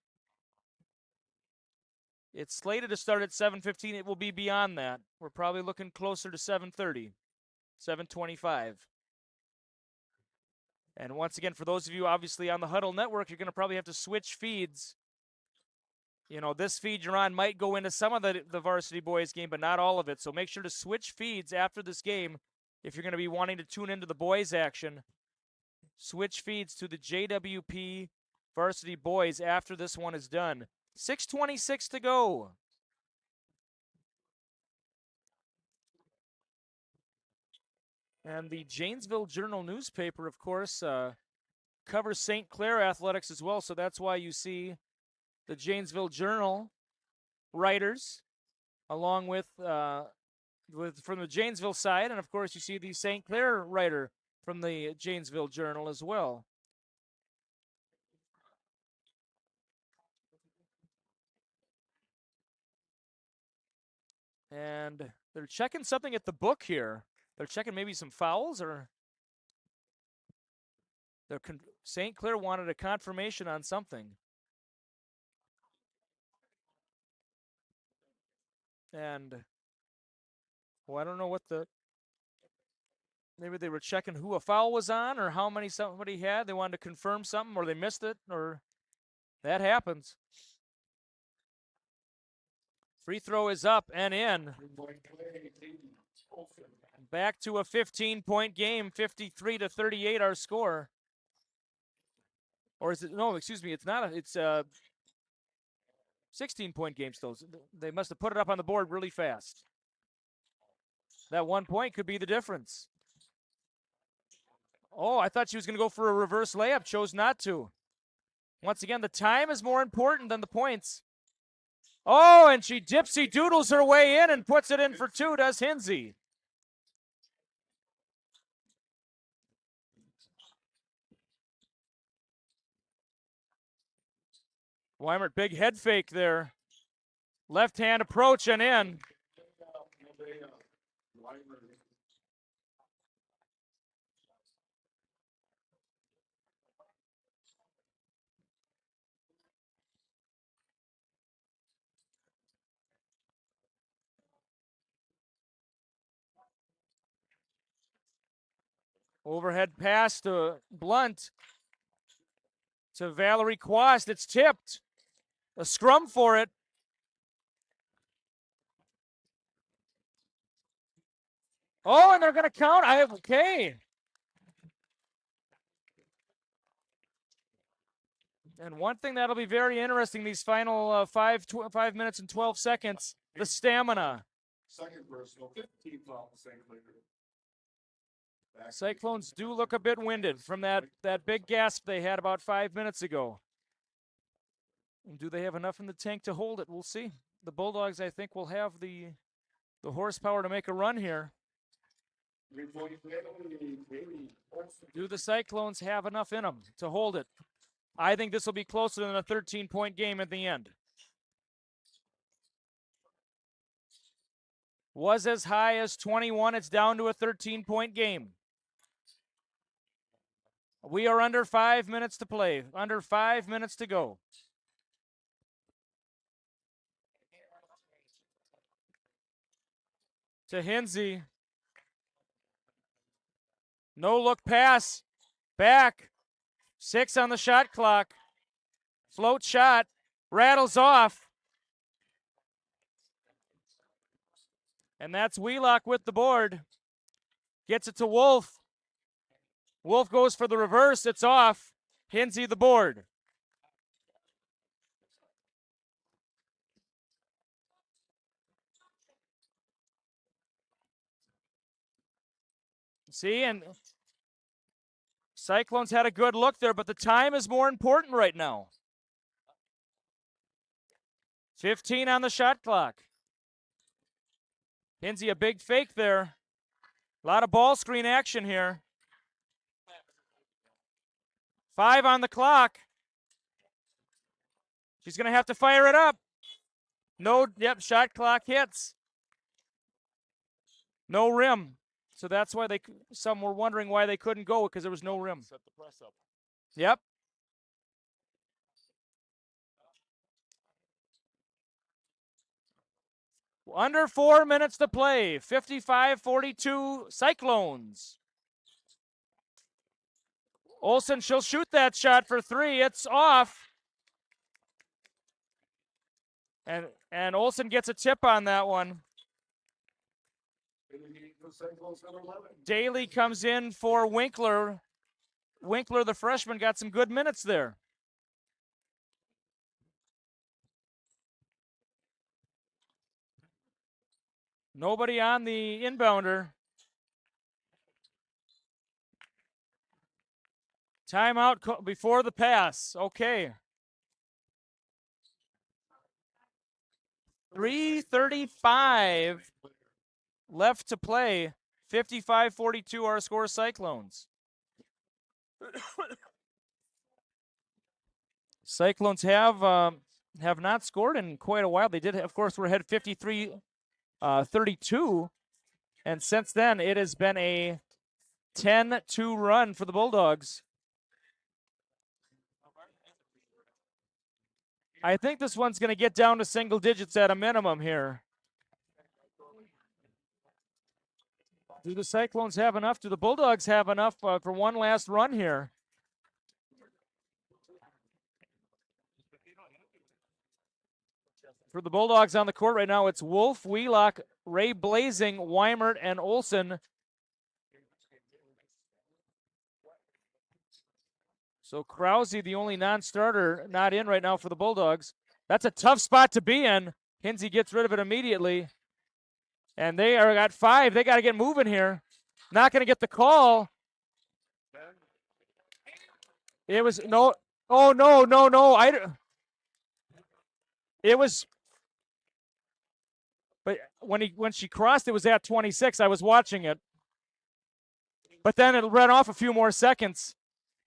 S1: It's slated to start at 7:15. It will be beyond that. We're probably looking closer to 7:30, 7:25. And once again, for those of you obviously on the Huddle Network, you're going to probably have to switch feeds. You know, this feed you're on might go into some of the varsity boys game, but not all of it. So make sure to switch feeds after this game if you're going to be wanting to tune into the boys action. Switch feeds to the JWP varsity boys after this one is done. 6:26 to go. And the Janesville Journal newspaper, of course, covers St. Clair athletics as well. So that's why you see the Janesville Journal writers, along with from the Janesville side, and of course you see the St. Clair writer from the Janesville Journal as well. And they're checking something at the book here. They're checking maybe some fouls, or St. Clair wanted a confirmation on something. And, well, I don't know what maybe they were checking who a foul was on or how many somebody had. They wanted to confirm something, or they missed it, or that happens. Free throw is up and in. Back to a 15-point game, 53-38 our score. Or is it, no, excuse me, it's not, it's a 16-point game still. They must have put it up on the board really fast. That 1 point could be the difference. Oh, I thought she was going to go for a reverse layup, chose not to. Once again, the time is more important than the points. Oh, and she dipsy doodles her way in and puts it in for 2, does Hinsey. Weimert, big head fake there. Left hand approach and in. Overhead pass to Blunt. To Valerie Quast. It's tipped. A scrum for it. Oh, and they're going to count. Okay. And one thing that'll be very interesting these final 5 minutes and 12 seconds, the stamina.
S4: Second personal, 15 foul, St. Clair.
S1: Cyclones do look a bit winded from that big gasp they had about 5 minutes ago. And do they have enough in the tank to hold it? We'll see. The Bulldogs, I think, will have the horsepower to make a run here. Do the Cyclones have enough in them to hold it? I think this will be closer than a 13-point game at the end. Was as high as 21. It's down to a 13-point game. We are under 5 minutes to play. Under 5 minutes to go. To Hinsey. No look pass. Back. 6 on the shot clock. Float shot. Rattles off. And that's Wheelock with the board. Gets it to Wolf. Wolf goes for the reverse. It's off. Hinsey the board. See, and Cyclones had a good look there, but the time is more important right now. 15 on the shot clock. Hinsey a big fake there. A lot of ball screen action here. 5 on the clock. She's going to have to fire it up. No, yep, shot clock hits. No rim. So that's why some were wondering why they couldn't go, because there was no rim.
S4: Set the press up.
S1: Yep. Under 4 minutes to play. 55-42 Cyclones. Olsen, she'll shoot that shot for 3. It's off. And Olsen gets a tip on that one. Daly comes in for Winkler. Winkler, the freshman, got some good minutes there. Nobody on the inbounder. Timeout before the pass. Okay. 3:35 left to play. 55-42 our score, Cyclones. Cyclones have not scored in quite a while. They did, of course, we're ahead 53-32. And since then, it has been a 10-2 run for the Bulldogs. I think this one's going to get down to single digits at a minimum here. Do the Cyclones have enough? Do the Bulldogs have enough for one last run here? For the Bulldogs on the court right now, it's Wolf, Wheelock, Ray Blazing, Weimert, and Olsen. So Krause, the only non-starter, not in right now for the Bulldogs. That's a tough spot to be in. Hinsey gets rid of it immediately. And they are at 5. They got to get moving here. Not going to get the call. It was no. Oh, no. It was. But when she crossed, it was at 26. I was watching it. But then it ran off a few more seconds.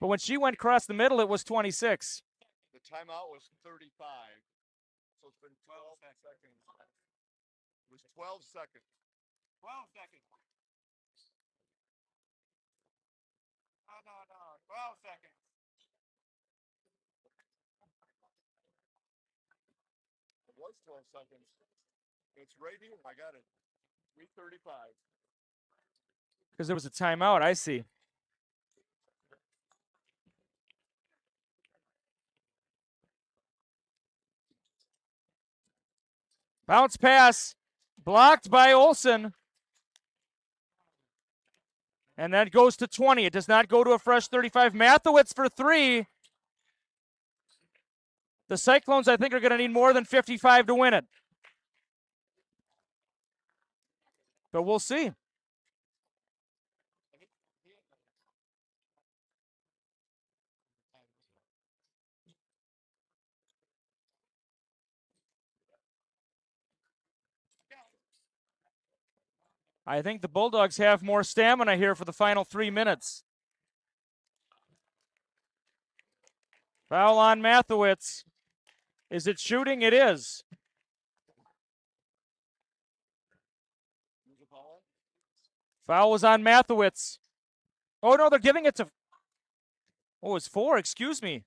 S1: But when she went across the middle, it was 26.
S4: The timeout was 35. So it's been 12 seconds. It was 12 seconds. 12 seconds. No. 12 seconds. It was 12 seconds. It's right here. I got it. 3:35.
S1: Because there was a timeout, I see. Bounce pass. Blocked by Olsen. And that goes to 20. It does not go to a fresh 35. Mathewitz for 3. The Cyclones, I think, are going to need more than 55 to win it. But we'll see. I think the Bulldogs have more stamina here for the final 3 minutes. Foul on Mathewitz. Is it shooting? It is. Foul was on Mathewitz. Oh, no, they're giving it to... Oh, it's 4. Excuse me.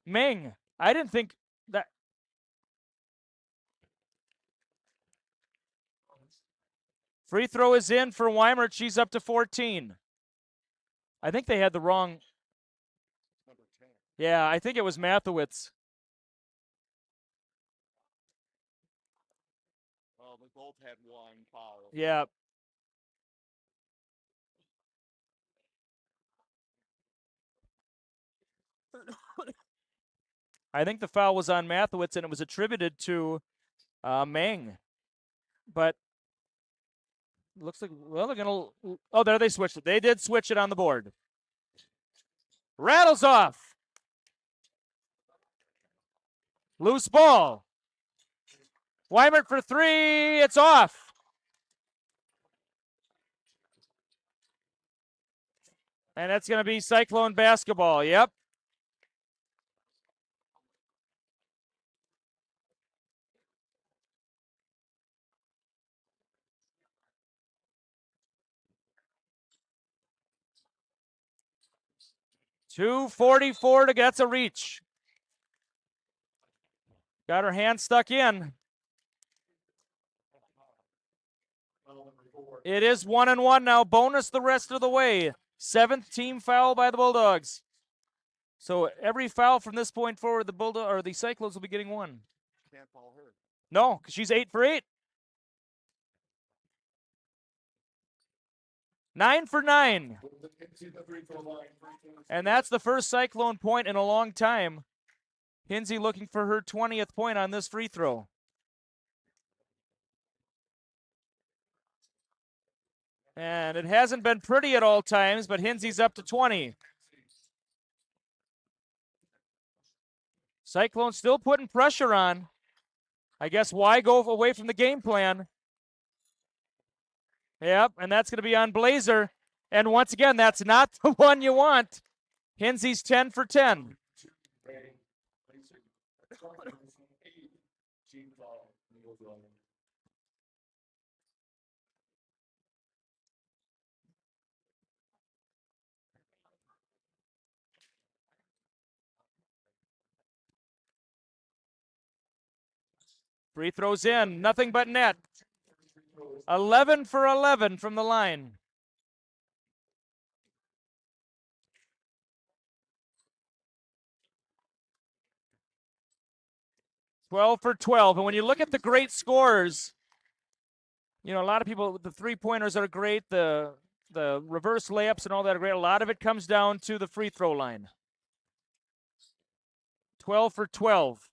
S1: Ming. I didn't think that... Free throw is in for Weimert. She's up to 14. I think they had the wrong... Yeah, I think it was Mathewitz.
S4: Well, they both had one foul.
S1: Yeah. I think the foul was on Mathewitz, and it was attributed to Meng. But looks like, well, they're going to... Oh, there they switched it. They did switch it on the board. Rattles off. Loose ball. Weimert for 3. It's off. And that's going to be Cyclone basketball. Yep. .244 to get a reach. Got her hand stuck in. It is 1-1 now. Bonus the rest of the way. 7th team foul by the Bulldogs. So every foul from this point forward, the Cyclones will be getting 1.
S4: Can't foul her.
S1: No, because she's 8 for 8. 9 for 9. And that's the first Cyclone point in a long time. Hinsey looking for her 20th point on this free throw. And it hasn't been pretty at all times, but Hinsey's up to 20. Cyclones still putting pressure on. I guess why go away from the game plan? Yep, and that's going to be on Blazer. And once again, that's not the one you want. Hinsey's 10 for 10. Free throws in, nothing but net. 11 for 11 from the line. $12 for 12. And when you look at the great scores, you know, a lot of people, the three-pointers are great, the reverse layups and all that are great. A lot of it comes down to the free throw line. 12 for 12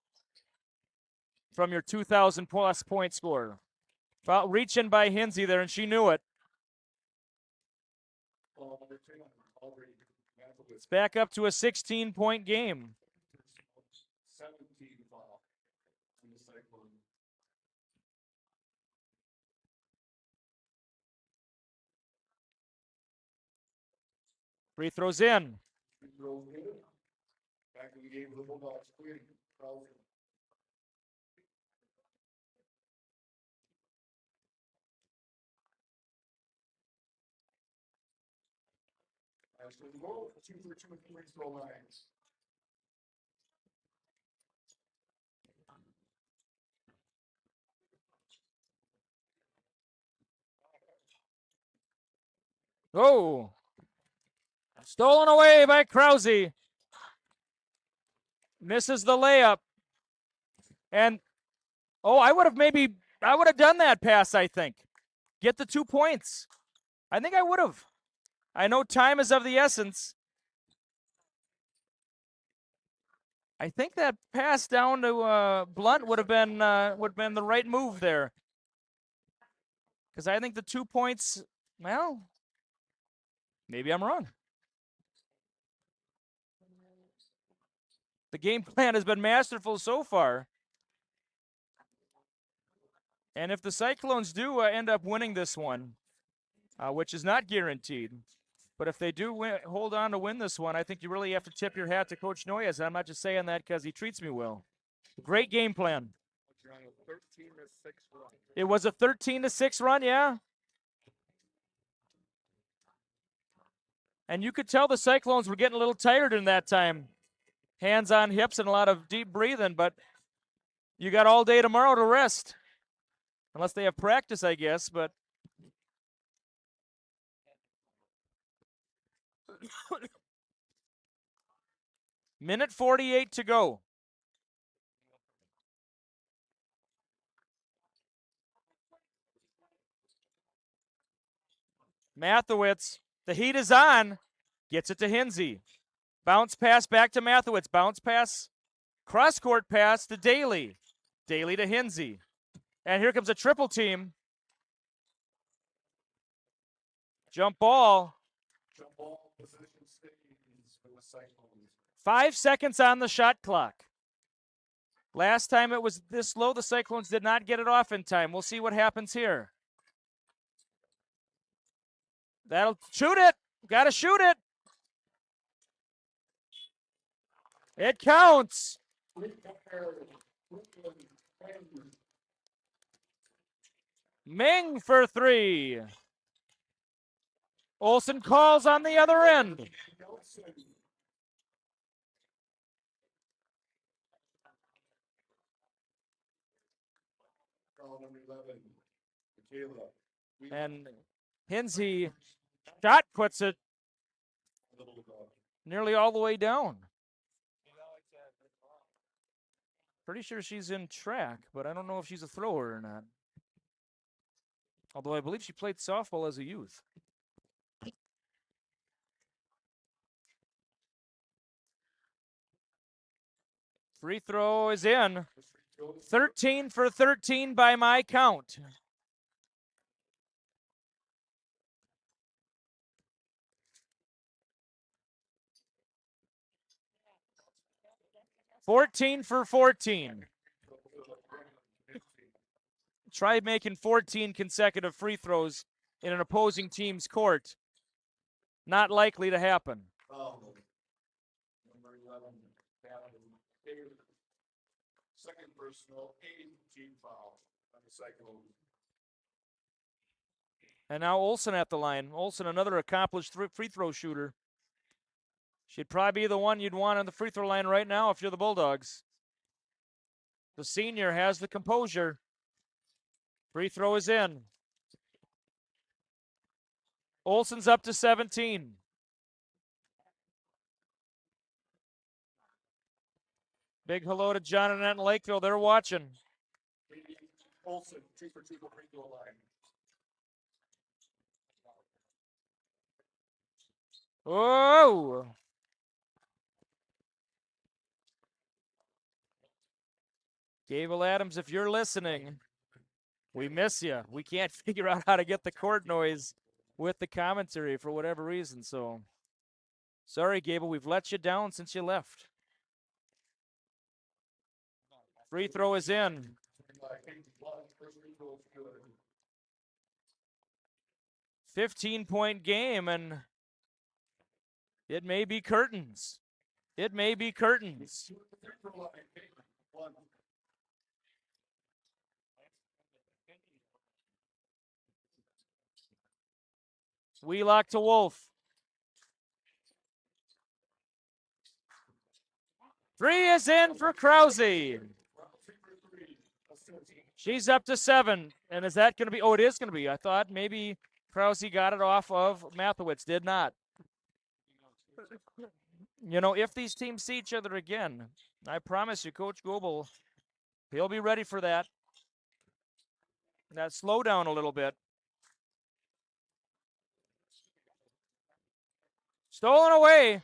S1: from your 2,000-plus point scorer. Reach in by Hinsey there, and she knew it. It's back up to a 16-point game.
S4: 17 foul in the Cyclone.
S1: Free throws in.
S4: Back in the game, the Bulldogs cleared. Actually, go 2 for 2 free throw lines.
S1: Oh. Stolen away by Krause. Misses the layup. And, oh, I would have done that pass, I think. Get the 2 points. I think I would have. I know time is of the essence. I think that pass down to Blunt would have been the right move there. Because I think the 2 points, well, maybe I'm wrong. The game plan has been masterful so far. And if the Cyclones do end up winning this one, which is not guaranteed, but if they do hold on to win this one, I think you really have to tip your hat to Coach Noyes. I'm not just saying that because he treats me well. Great game plan. It was a 13-6 run, yeah. And you could tell the Cyclones were getting a little tired in that time. Hands on hips and a lot of deep breathing, but you got all day tomorrow to rest. Unless they have practice, I guess, but minute 48 to go. Mathewitz, the heat is on. Gets it to Hinsey. Bounce pass back to Mathewitz. Bounce pass. Cross-court pass to Daly. Daly to Hinsey. And here comes a triple team. Jump ball.
S4: Jump ball position stays for the Cyclones.
S1: 5 seconds on the shot clock. Last time it was this low, the Cyclones did not get it off in time. We'll see what happens here. That'll shoot it. Got to shoot it. It counts. Ming for 3. Olsen calls on the other end. And Hinsey shot puts it nearly all the way down. Pretty sure she's in track, but I don't know if she's a thrower or not. Although I believe she played softball as a youth. Free throw is in. 13 for 13 by my count. $14 for 14. Try making 14 consecutive free throws in an opposing team's court. Not likely to happen.
S4: Second personal, 8 team foul on the Cyclones.
S1: And now Olsen at the line. Olsen, another accomplished free throw shooter. She'd probably be the one you'd want on the free throw line right now if you're the Bulldogs. The senior has the composure. Free throw is in. Olsen's up to 17. Big hello to John and Annette in Lakeville. They're watching.
S4: Olsen, 2 for 2 free throw line.
S1: Whoa! Gable Adams, if you're listening, we miss you. We can't figure out how to get the court noise with the commentary for whatever reason. So, sorry, Gable, we've let you down since you left. Free throw is in. 15-point game, and it may be curtains. It may be curtains. Wheelock to Wolf. 3 is in for Krause. She's up to 7. And is that going to be? Oh, it is going to be. I thought maybe Krause got it off of Mathewitz. Did not. You know, if these teams see each other again, I promise you, Coach Goebel, he'll be ready for that. That slow down a little bit. Stolen away.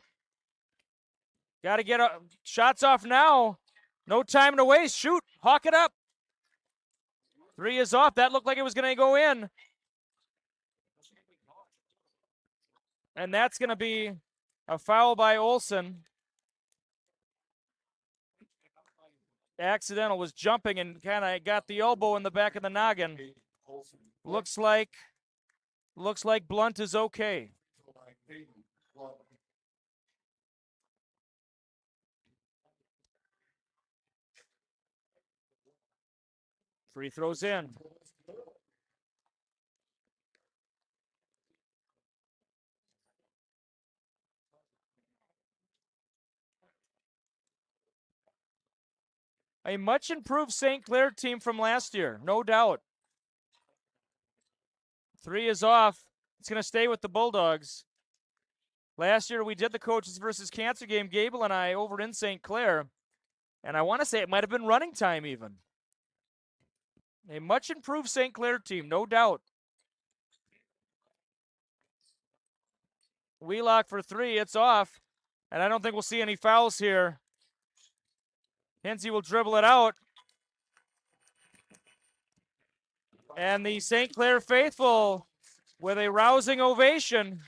S1: Got to get shots off now. No time to waste. Shoot. Hawk it up. 3 is off. That looked like it was going to go in. And that's going to be a foul by Olsen. Accidental, was jumping and kind of got the elbow in the back of the noggin. Looks like Blunt is okay. Free throws in. A much improved St. Clair team from last year, no doubt. 3 is off. It's going to stay with the Bulldogs. Last year we did the coaches versus cancer game, Gable and I, over in St. Clair. And I want to say it might have been running time even. A much improved St. Clair team, no doubt. Wheelock for 3, it's off. And I don't think we'll see any fouls here. Hinsey will dribble it out. And the St. Clair faithful with a rousing ovation.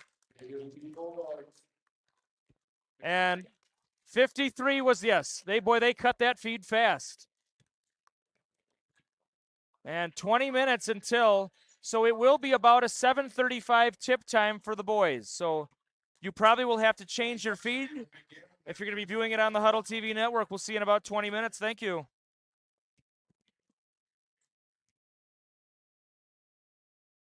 S1: And 53 was, yes, they cut that feed fast. And 20 minutes until, so it will be about a 7:35 tip time for the boys. So you probably will have to change your feed if you're going to be viewing it on the Huddle TV network. We'll see you in about 20 minutes. Thank you.